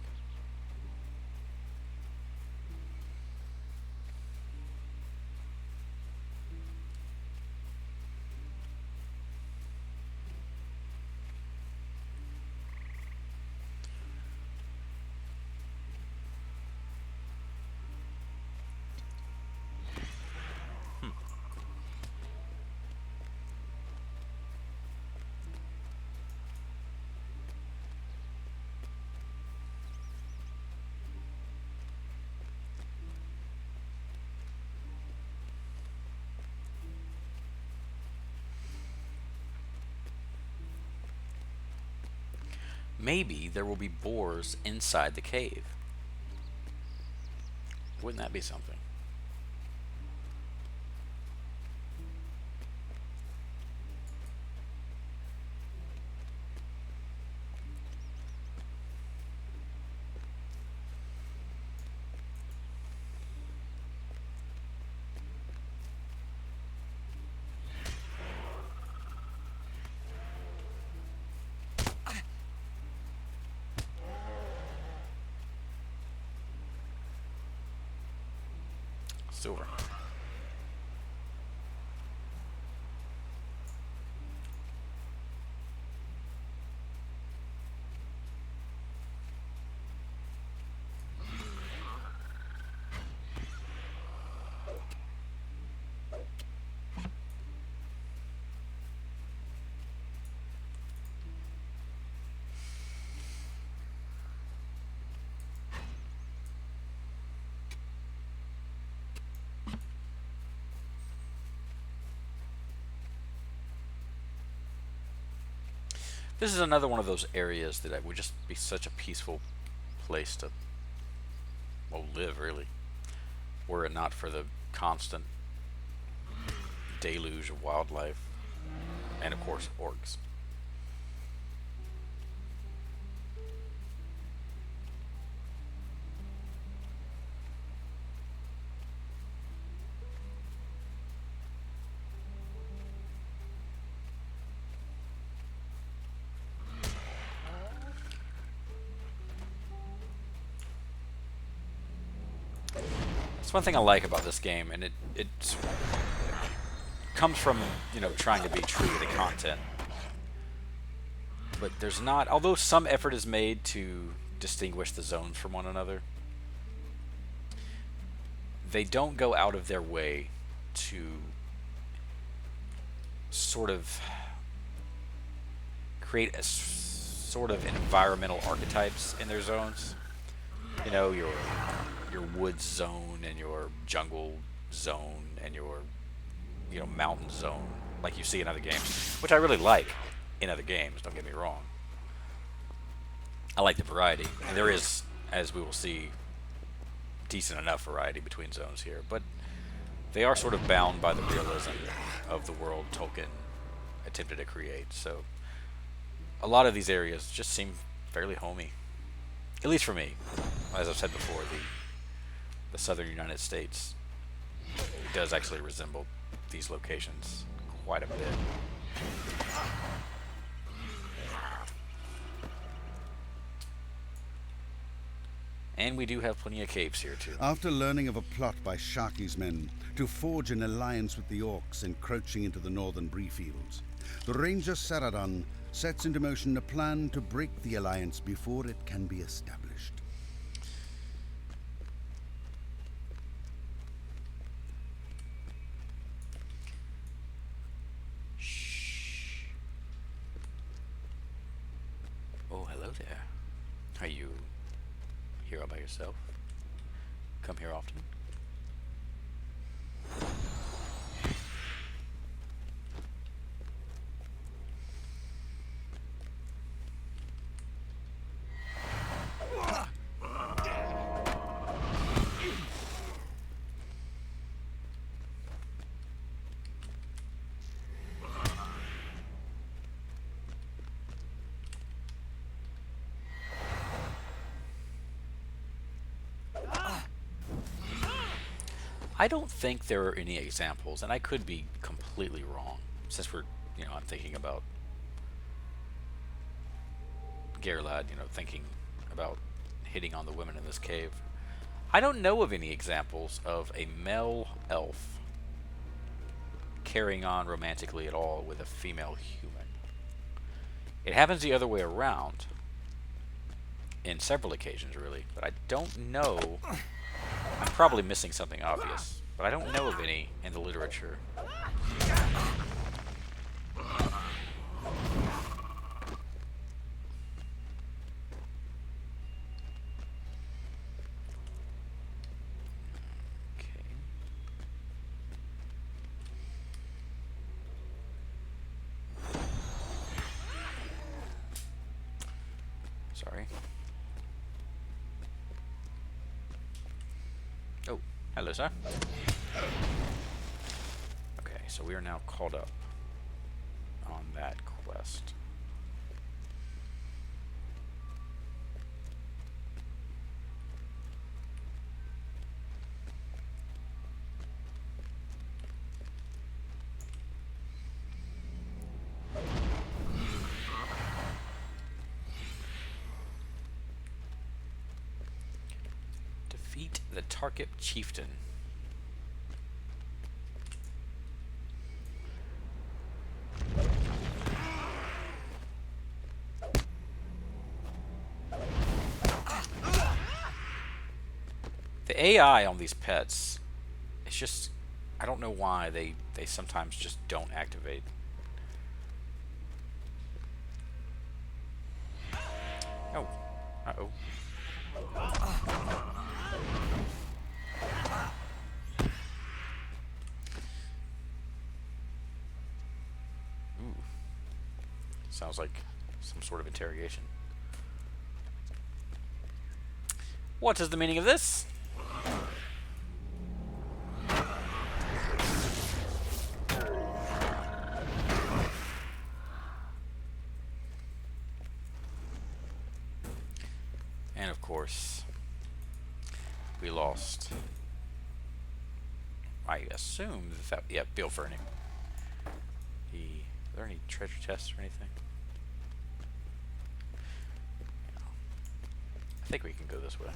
Maybe there will be boars inside the cave. Wouldn't that be something? Silver. This is another one of those areas that would just be such a peaceful place to, well, live, really. Were it not for the constant deluge of wildlife and of course orcs. That's one thing I like about this game, and it comes from, you know, trying to be true to the content. But there's not, although some effort is made to distinguish the zones from one another, they don't go out of their way to sort of create a sort of environmental archetypes in their zones. You know, your woods zone and your jungle zone and your, you know, mountain zone, like you see in other games, which I really like in other games, don't get me wrong. I like the variety, and there is, as we will see, decent enough variety between zones here, but they are sort of bound by the realism of the world Tolkien attempted to create, so a lot of these areas just seem fairly homey, at least for me. As I've said before, the southern United States does actually resemble these locations quite a bit. And we do have plenty of caves here too. After learning of a plot by Sharky's men to forge an alliance with the orcs encroaching into the northern Bree fields, the ranger Saradon sets into motion a plan to break the alliance before it can be established. Shh. Oh, hello there. Are you here all by yourself? Come here often? I don't think there are any examples, and I could be completely wrong, since we're, you know, I'm thinking about Gerlad, you know, thinking about hitting on the women in this cave. I don't know of any examples of a male elf carrying on romantically at all with a female human. It happens the other way around in several occasions, really, but I don't know. I'm probably missing something obvious, but I don't know of any in the literature. Okay. Sorry. Oh, hello, sir. Okay, so we are now caught up on that quest. Defeat the Tarkip Chieftain. The AI on these pets, it's just, I don't know why they sometimes just don't activate. Oh, uh-oh. Ooh. Sounds like some sort of interrogation. What is the meaning of this? And of course, we lost. I assume that, yeah, Bill Fernie. Are there any treasure chests or anything? No. I think we can go this way.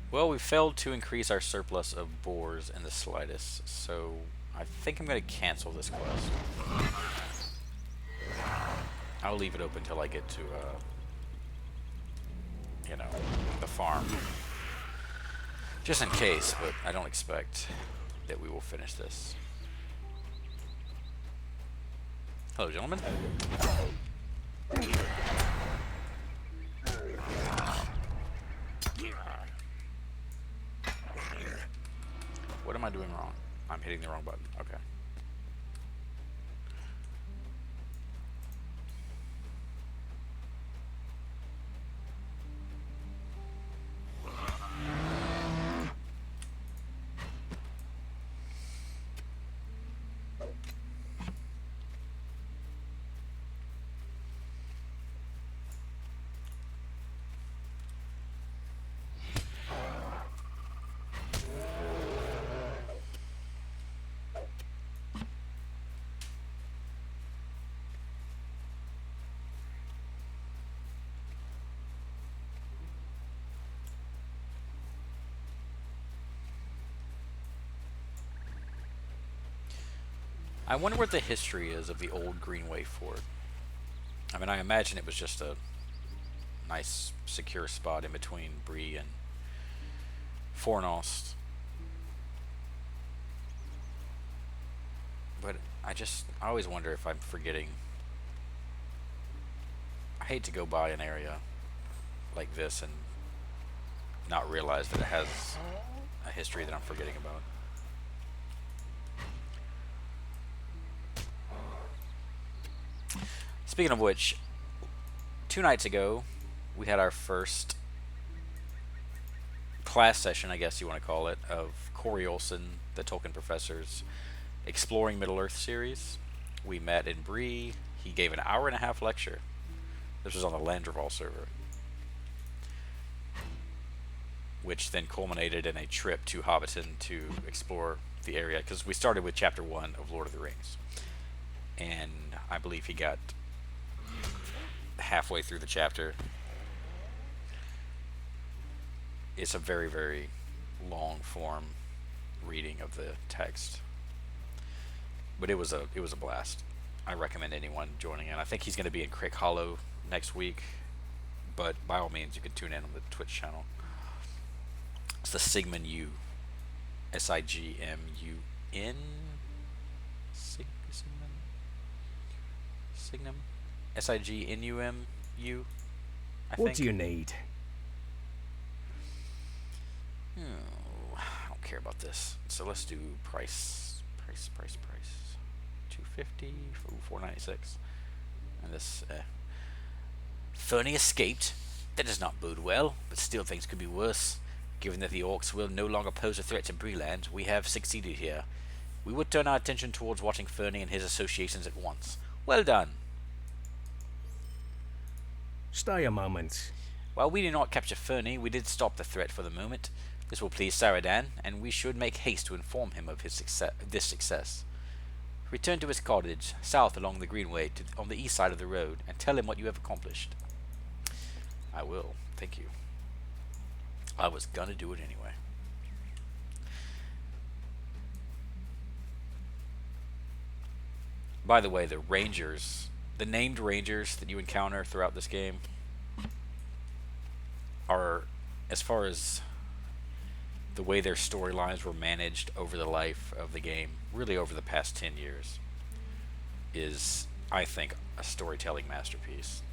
Well, we failed to increase our surplus of boars in the slightest, so I think I'm going to cancel this quest. I'll leave it open till I get to, you know, the farm. Just in case, but I don't expect that we will finish this. Hello, gentlemen. What am I doing wrong? I'm hitting the wrong button. Okay. I wonder what the history is of the old Greenway Fort. I mean, I imagine it was just a nice, secure spot in between Bree and Fornost. But I always wonder if I'm forgetting. I hate to go by an area like this and not realize that it has a history that I'm forgetting about. Speaking of which, 2 nights ago, we had our first class session, I guess you want to call it, of Corey Olson, the Tolkien Professor's Exploring Middle-earth series. We met in Bree. He gave an hour-and-a-half lecture. This was on the Landreval server, which then culminated in a trip to Hobbiton to explore the area, because we started with Chapter 1 of Lord of the Rings. And I believe he got halfway through the chapter. It's a very, very long form reading of the text, but it was a blast. I recommend anyone joining in. I think he's going to be in Crick Hollow next week, but by all means you can tune in on the Twitch channel. It's the Sigmund U, Sigmun, Signum, Signum, I What think. do you need? Oh, I don't care about this. So let's do price. 250 for 496. And this Fernie escaped. That does not bode well, but still things could be worse. Given that the orcs will no longer pose a threat to bree-land, we have succeeded here. We would turn our attention towards watching Fernie and his associations at once. Well done. Stay a moment. While we did not capture Fernie, we did stop the threat for the moment. This will please Saradan, and we should make haste to inform him of this success. Return to his cottage, south along the Greenway, on the east side of the road, and tell him what you have accomplished. I will. Thank you. I was gonna do it anyway. By the way, the named rangers that you encounter throughout this game are, as far as the way their storylines were managed over the life of the game, really over the past 10 years, is, I think, a storytelling masterpiece.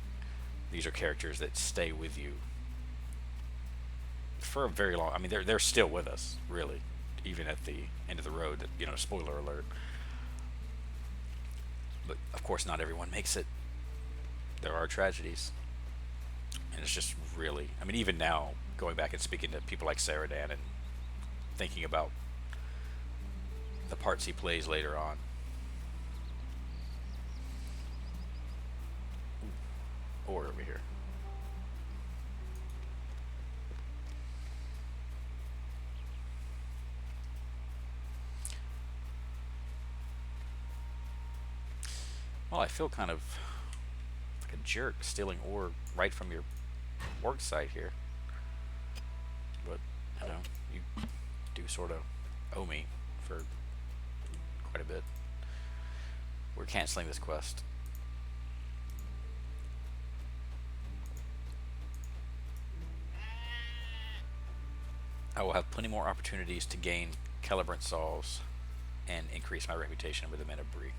These are characters that stay with you for a very long... I mean, they're still with us, really, even at the end of the road. You know, spoiler alert. But of course, not everyone makes it. There are tragedies. And it's just really, I mean, even now, going back and speaking to people like Saradan and thinking about the parts he plays later on. Or over here. Well, I feel kind of like a jerk stealing ore right from your work site here. But, you know, you do sort of owe me for quite a bit. We're canceling this quest. I will have plenty more opportunities to gain calibrant solves and increase my reputation with the men of Bree.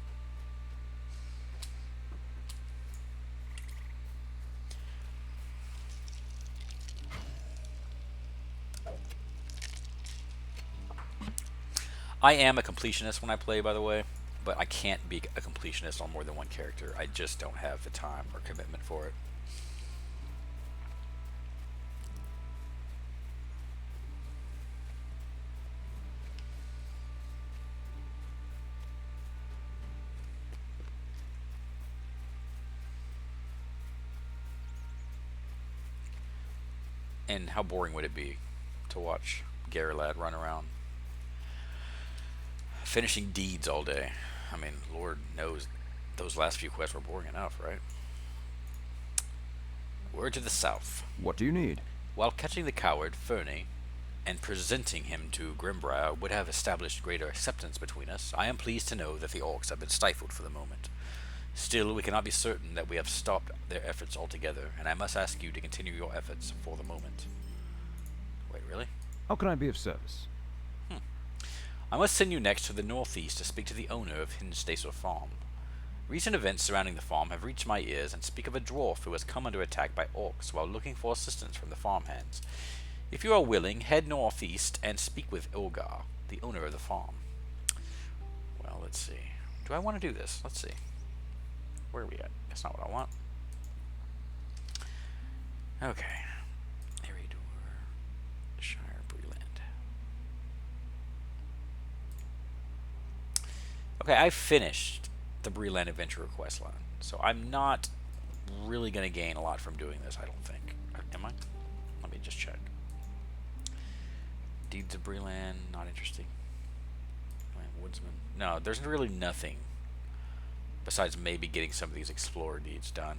I am a completionist when I play, by the way, but I can't be a completionist on more than one character. I just don't have the time or commitment for it. And how boring would it be to watch Garrelad run around finishing deeds all day? I mean, Lord knows those last few quests were boring enough, right? Word to the south. What do you need? While catching the coward, Fernie, and presenting him to Grimbriar would have established greater acceptance between us, I am pleased to know that the orcs have been stifled for the moment. Still, we cannot be certain that we have stopped their efforts altogether, and I must ask you to continue your efforts for the moment. Wait, really? How can I be of service? I must send you next to the northeast to speak to the owner of Hinstacer Farm. Recent events surrounding the farm have reached my ears and speak of a dwarf who has come under attack by orcs while looking for assistance from the farmhands. If you are willing, head northeast and speak with Ilgar, the owner of the farm. Well, let's see. Do I want to do this? Let's see. Where are we at? That's not what I want. Okay. Eridor, Shire, bree-land. Okay, I finished the bree-land adventure quest line, so I'm not really going to gain a lot from doing this, I don't think. Am I? Let me just check. Deeds of bree-land, not interesting. Woodsman. No, there's really nothing besides maybe getting some of these explorer deeds done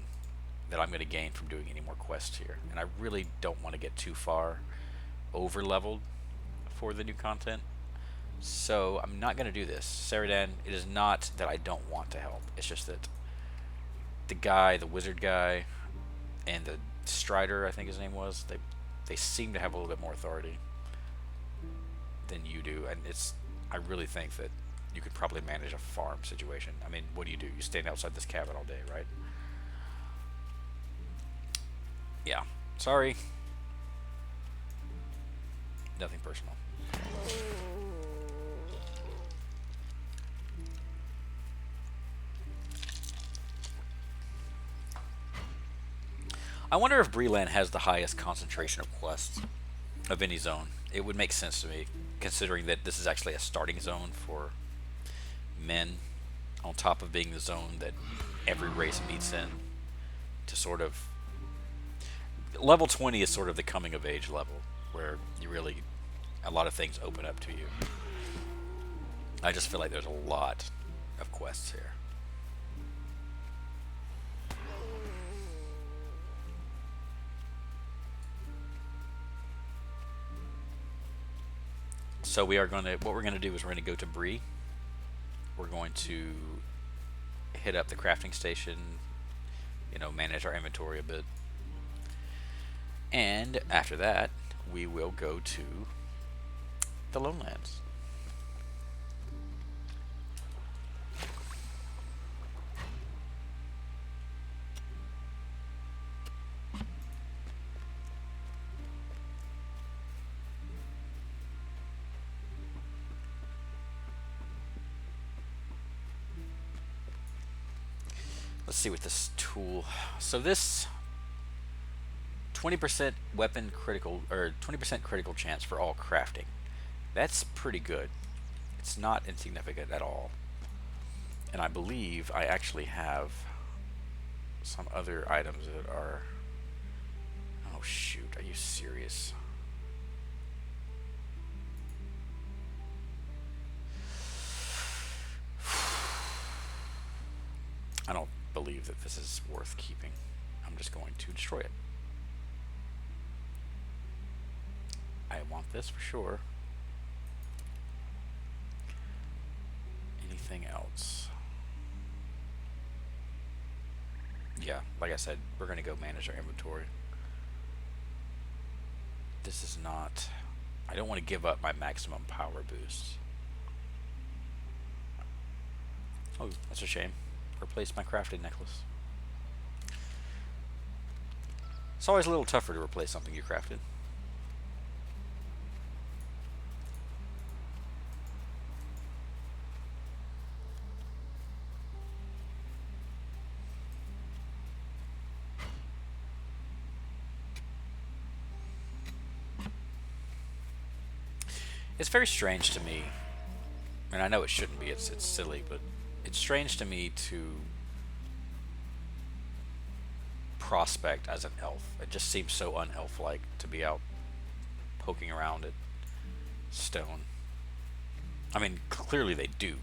that I'm going to gain from doing any more quests here. And I really don't want to get too far over leveled for the new content. So I'm not going to do this. Saradan, it is not that I don't want to help. It's just that the guy, the wizard guy, and the Strider, I think his name was, they seem to have a little bit more authority than you do. And I really think that you could probably manage a farm situation. I mean, what do? You stand outside this cabin all day, right? Yeah. Sorry. Nothing personal. I wonder if bree-land has the highest concentration of quests of any zone. It would make sense to me, considering that this is actually a starting zone for men, on top of being the zone that every race meets in, to sort of... Level 20 is sort of the coming of age level, where you really... a lot of things open up to you. I just feel like there's a lot of quests here. So what we're gonna do is we're gonna go to Bree. We're going to hit up the crafting station, manage our inventory a bit. And after that, we will go to the Lowlands. Let's see what this tool. So this 20% weapon critical, or 20% critical chance for all crafting. That's pretty good. It's not insignificant at all. And I believe I actually have some other items that are... Oh shoot, are you serious? I don't believe that this is worth keeping. I'm just going to destroy it. I want this for sure. Anything else? Yeah, like I said, we're going to go manage our inventory. This is not... I don't want to give up my maximum power boost. Oh, that's a shame. Replace my crafted necklace. It's always a little tougher to replace something you crafted. It's very strange to me, and I know it shouldn't be, it's silly, but it's strange to me to prospect as an elf. It just seems so un-elf-like to be out poking around at stone. I mean, clearly they do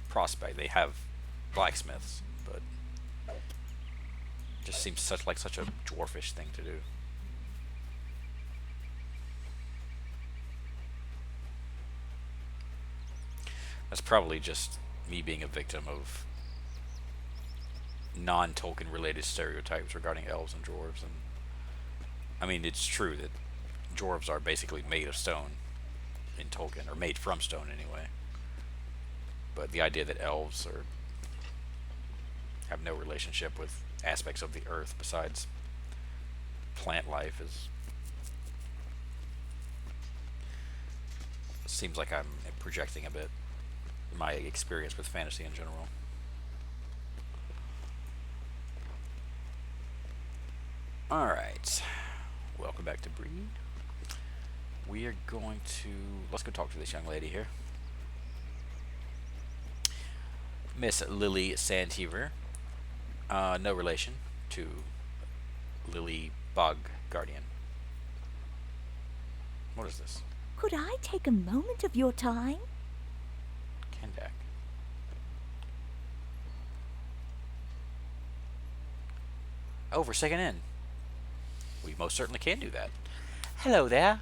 prospect. They have blacksmiths, but it just seems such a dwarfish thing to do. That's probably just me being a victim of non-Tolkien related stereotypes regarding elves and dwarves. And I mean, it's true that dwarves are basically made of stone in Tolkien, or made from stone anyway. But the idea that elves have no relationship with aspects of the earth besides plant life seems like I'm projecting a bit my experience with fantasy in general. Alright, welcome back to Bree. We are going to... let's go talk to this young lady here. Miss Lily Sandheaver. No relation to Lily Bog Guardian. What is this? Could I take a moment of your time? Kendak. Oh, we're second in. We most certainly can do that. Hello there.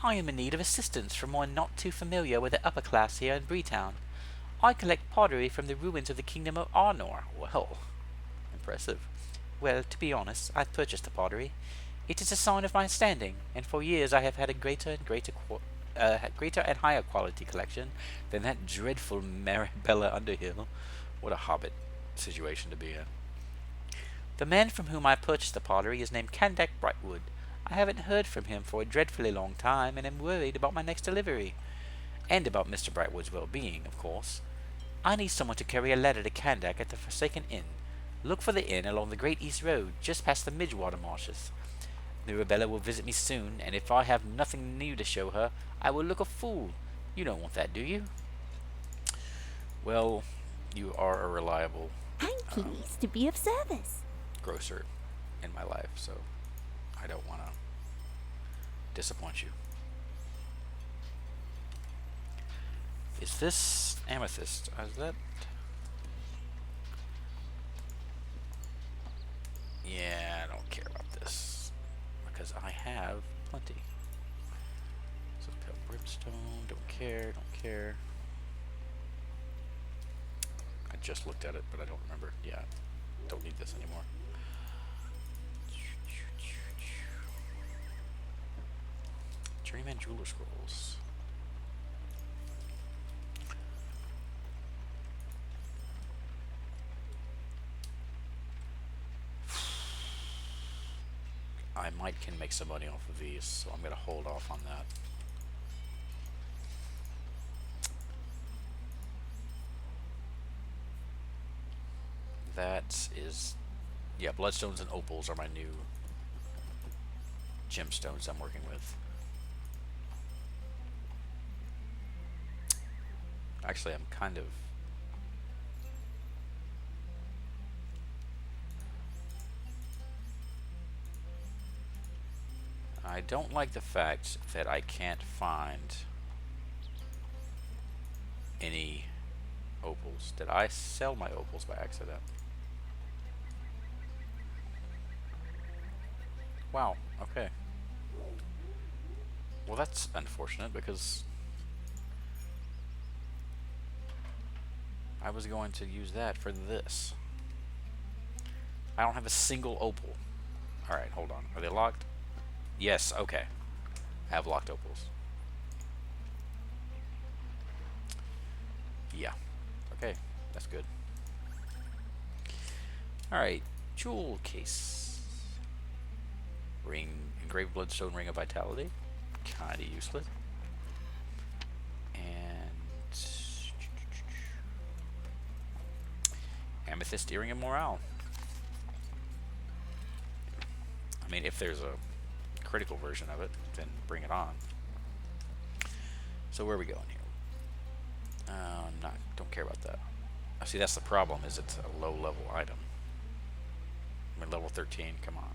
I am in need of assistance from one not too familiar with the upper class here in Breetown. I collect pottery from the ruins of the kingdom of Arnor. Well, impressive. Well, to be honest, I've purchased the pottery. It is a sign of my standing, and for years I have had a greater and higher quality collection than that dreadful Marabella Underhill. What a hobbit situation to be in. The man from whom I purchased the pottery is named Kendak Brightwood. I haven't heard from him for a dreadfully long time, and am worried about my next delivery. And about Mr. Brightwood's well-being, of course. I need someone to carry a letter to Kendak at the Forsaken Inn. Look for the inn along the Great East Road, just past the Midgewater Marshes. Mirabella will visit me soon, and if I have nothing new to show her, I will look a fool. You don't want that, do you? Well, you are a reliable I'm pleased to be of service. grocer in my life, so I don't want to disappoint you. Is this amethyst? Is that... yeah, I don't care about this because I have plenty. So pale brimstone, don't care, don't care. I just looked at it, but I don't remember. Yeah, don't need this anymore. Journeyman Jeweler Scrolls. I can make some money off of these, so I'm going to hold off on that. That is Yeah, bloodstones and opals are my new gemstones I'm working with. Actually, I'm kind of... I don't like the fact that I can't find any opals. Did I sell my opals by accident? Wow, okay. Well, that's unfortunate because I was going to use that for this. I don't have a single opal. Alright, hold on. Are they locked? Yes, okay. I have locked opals. Yeah. Okay, that's good. Alright, jewel case. Ring, engraved bloodstone ring of vitality. Kinda useless. And amethyst earring of morale. I mean, if there's a critical version of it, then bring it on. So where are we going here? Don't care about that. See, that's the problem, is it's a low level item. I mean, level 13, come on.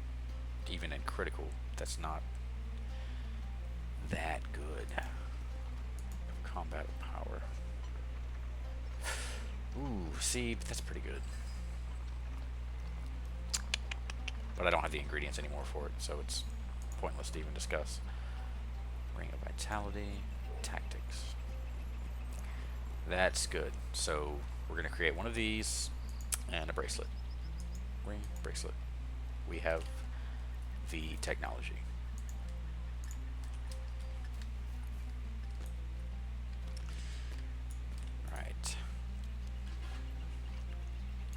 Even in critical, that's not that good. Combat power. Ooh, see, that's pretty good. But I don't have the ingredients anymore for it, so it's pointless to even discuss. Ring of vitality, tactics. That's good. So we're going to create one of these and a bracelet. Ring, bracelet. We have the technology. Right.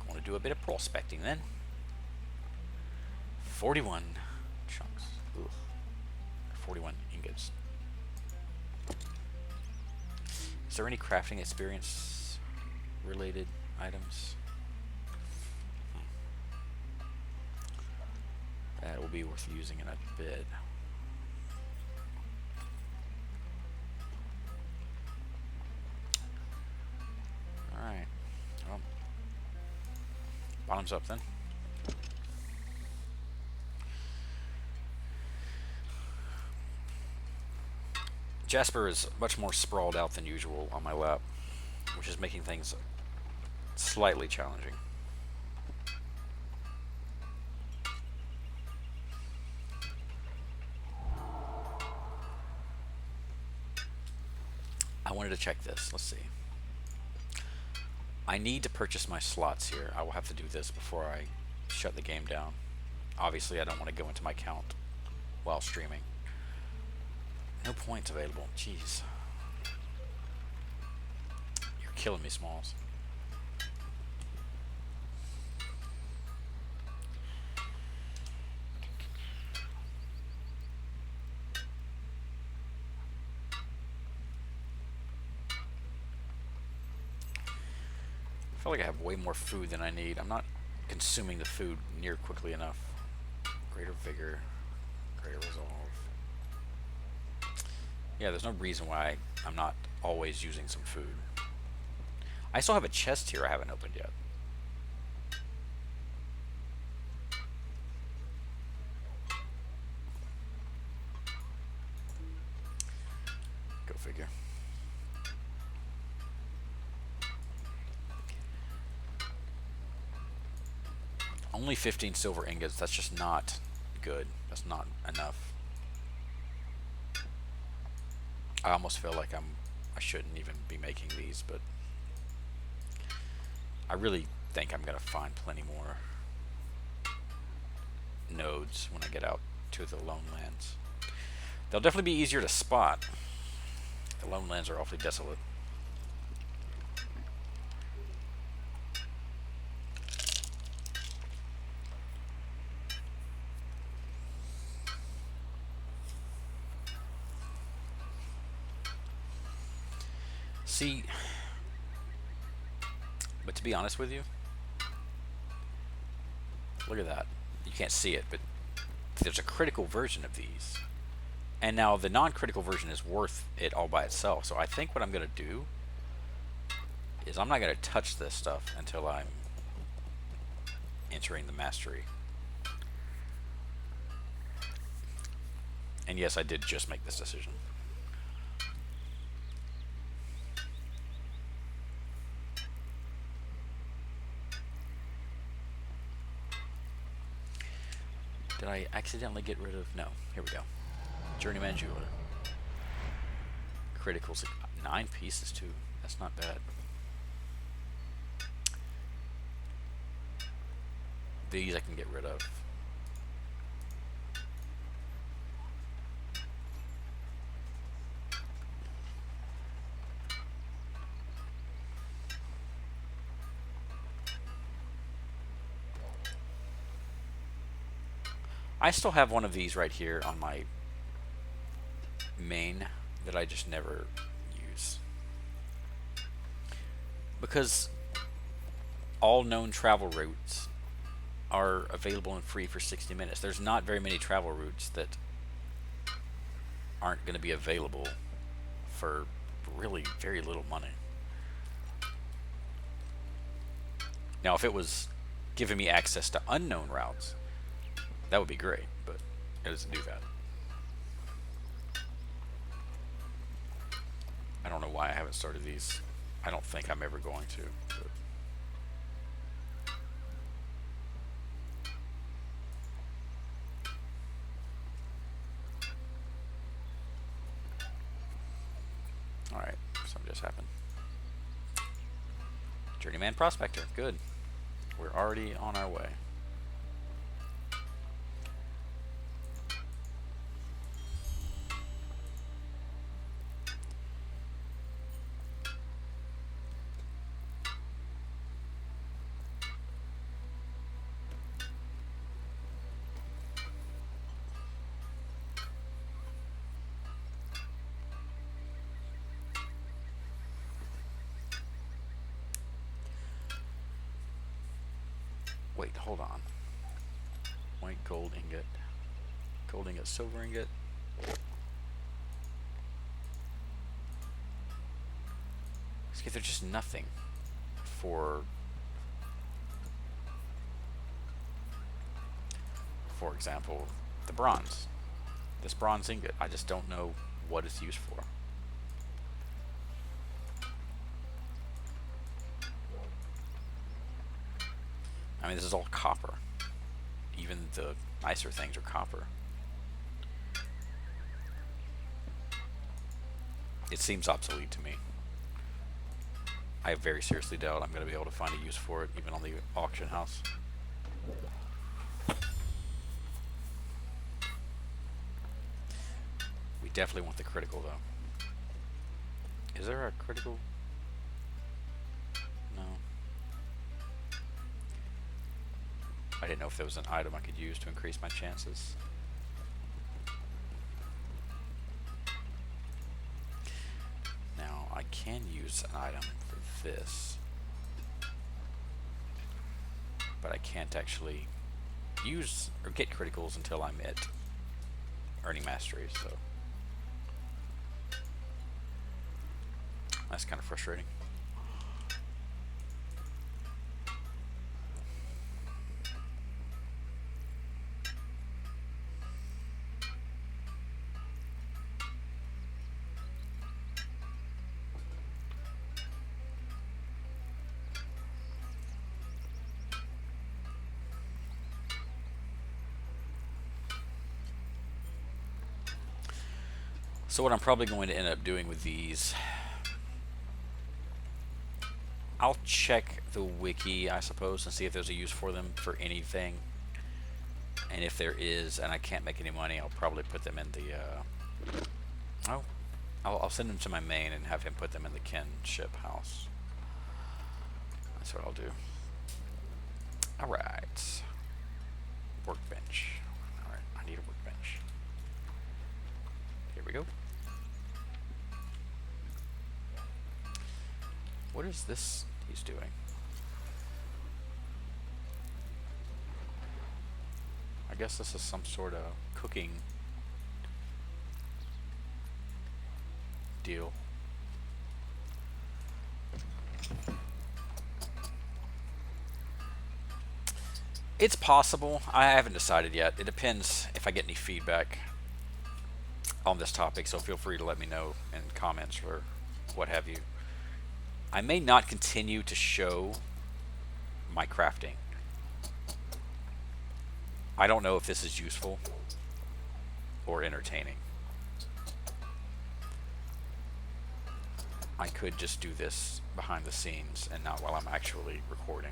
Want to do a bit of prospecting then. 41 chunks. Ugh. 41 ingots. Is there any crafting experience related items? That will be worth using in a bit. Alright. Well, bottoms up then. Jasper is much more sprawled out than usual on my lap, which is making things slightly challenging. I wanted to check this. Let's see. I need to purchase my slots here. I will have to do this before I shut the game down. Obviously, I don't want to go into my count while streaming. No points available. Jeez. You're killing me, Smalls. I feel like I have way more food than I need. I'm not consuming the food near quickly enough. Greater vigor. Greater resolve. Yeah, there's no reason why I'm not always using some food. I still have a chest here I haven't opened yet. Go figure. Only 15 silver ingots. That's just not good. That's not enough. I almost feel like I shouldn't even be making these, but I really think I'm gonna find plenty more nodes when I get out to the lone lands. They'll definitely be easier to spot. The lone lands are awfully desolate. See, but to be honest with you, Look at that. You can't see it, but there's a critical version of these. And now the non-critical version is worth it all by itself. So I think what I'm going to do is I'm not going to touch this stuff until I'm entering the mastery. And yes, I did just make this decision. Did I accidentally get rid of... No, here we go. Journeyman Jeweler. Criticals, 9 pieces too. That's not bad. These I can get rid of. I still have one of these right here on my main that I just never use. Because all known travel routes are available and free for 60 minutes. There's not very many travel routes that aren't going to be available for really very little money. Now, if it was giving me access to unknown routes, that would be great, but it doesn't do that. I don't know why I haven't started these. I don't think I'm ever going to. But. Alright, something just happened. Journeyman Prospector, good. We're already on our way. Wait, hold on. White gold ingot. Gold ingot, silver ingot. See, there's just nothing for example, the bronze. This bronze ingot, I just don't know what it's used for. I mean, this is all copper. Even the nicer things are copper. It seems obsolete to me. I very seriously doubt I'm going to be able to find a use for it, even on the auction house. We definitely want the critical, though. Is there a critical? No. I didn't know if there was an item I could use to increase my chances. Now, I can use an item for this, but I can't actually use or get criticals until I'm at earning mastery, so that's kind of frustrating. So what I'm probably going to end up doing with these, I'll check the wiki, I suppose, and see if there's a use for them for anything. And if there is, and I can't make any money, I'll probably put them in the, I'll send them to my main and have him put them in the kinship house. That's what I'll do. Alright. Workbench. Alright, I need a workbench. Here we go. What is this he's doing? I guess this is some sort of cooking deal. It's possible. I haven't decided yet. It depends if I get any feedback on this topic, so feel free to let me know in comments or what have you. I may not continue to show my crafting. I don't know if this is useful or entertaining. I could just do this behind the scenes and not while I'm actually recording.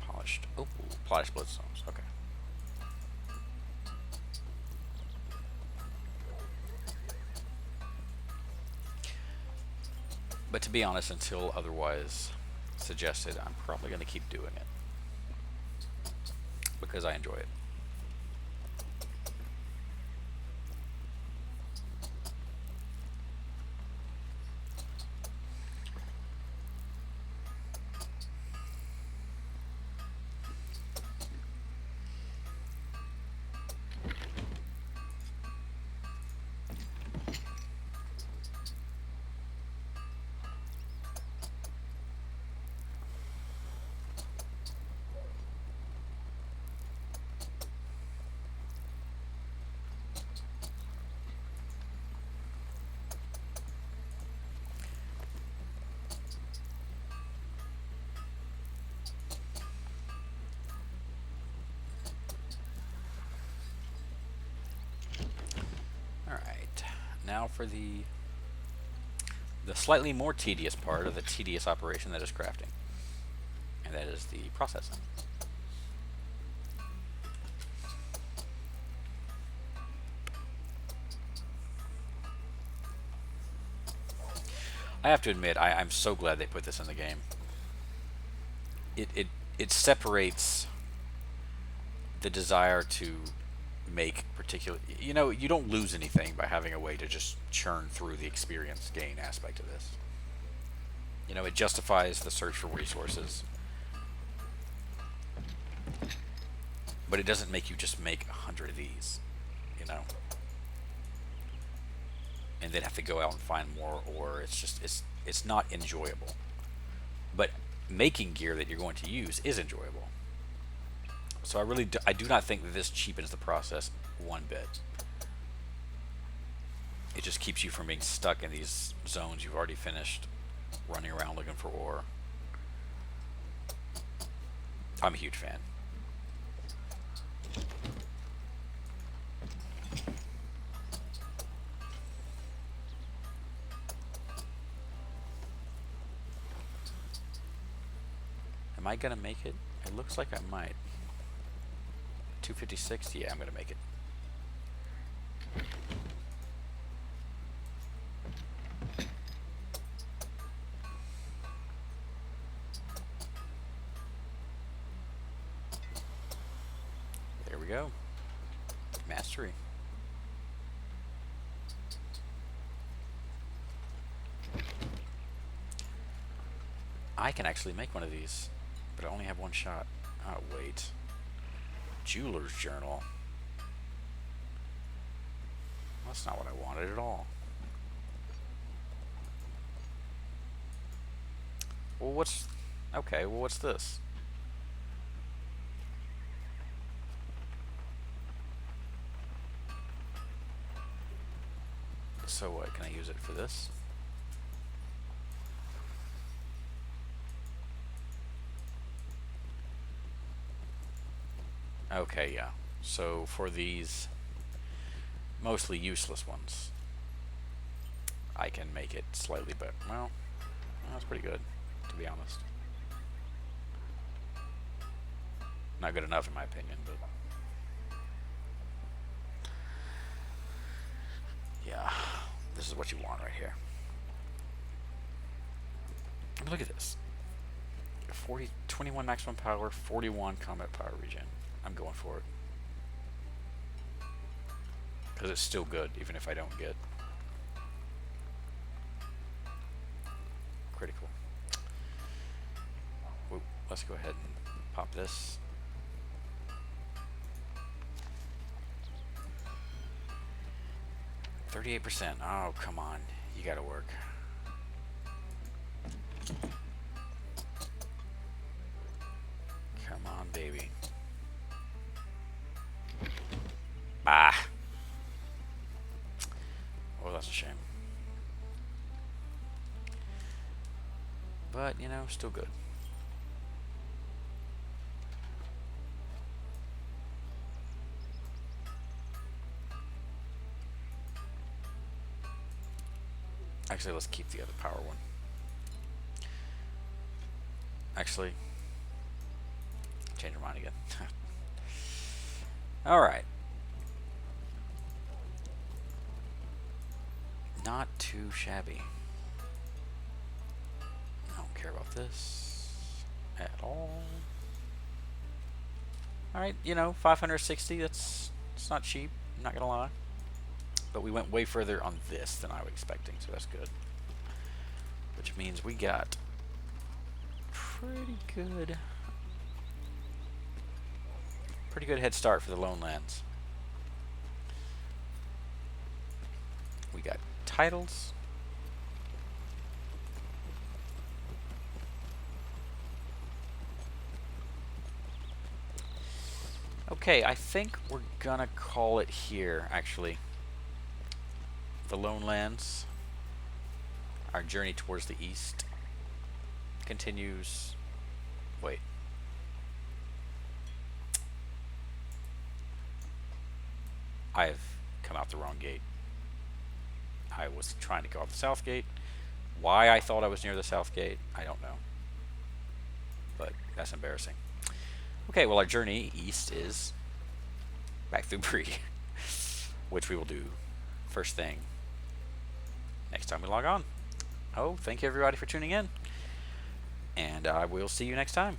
Polished. Oh, polished bloodstones. Okay. But to be honest, until otherwise suggested, I'm probably going to keep doing it because I enjoy it. Now for the slightly more tedious part of the tedious operation that is crafting, and that is the processing. I have to admit, I'm so glad they put this in the game. It separates the desire to make particular, you know, you don't lose anything by having a way to just churn through the experience gain aspect of this. You know, it justifies the search for resources, but it doesn't make you just make 100 of these, you know, and then have to go out and find more, or it's just it's not enjoyable. But making gear that you're going to use is enjoyable. So I do not think that this cheapens the process one bit. It just keeps you from being stuck in these zones you've already finished, running around looking for ore. I'm a huge fan. Am I gonna make it? It looks like I might. 256? Yeah, I'm gonna make it. There we go. Mastery. I can actually make one of these, but I only have one shot. Oh, wait. Jeweler's journal. That's not what I wanted at all. Well, what's... Okay, well, what's this? So what, can I use it for this? Okay, yeah. So for these mostly useless ones, I can make it slightly better. Well, that's pretty good, to be honest. Not good enough in my opinion, but yeah, this is what you want right here. I mean, look at this. 21 maximum power, 41 combat power regen. I'm going for it. Because it's still good, even if I don't get let's go ahead and pop this. %. Oh, come on. You gotta work. Come on, baby. Ah. Oh, that's a shame. But, you know, still good. Actually, let's keep the other power one. Actually, change your mind again. Alright. Not too shabby. I don't care about this at all. Alright, you know, 560, it's not cheap, I'm not gonna lie. But we went way further on this than I was expecting, so that's good. Which means we got pretty good head start for the Lone Lands. We got titles. Okay, I think we're gonna call it here, actually. The Lone Lands. Our journey towards the east continues. Wait. I've come out the wrong gate. I was trying to go out the south gate. Why I thought I was near the south gate, I don't know. But that's embarrassing. Okay, well, our journey east is back through Bree, which we will do first thing next time we log on. Oh, thank you everybody for tuning in, and I will see you next time.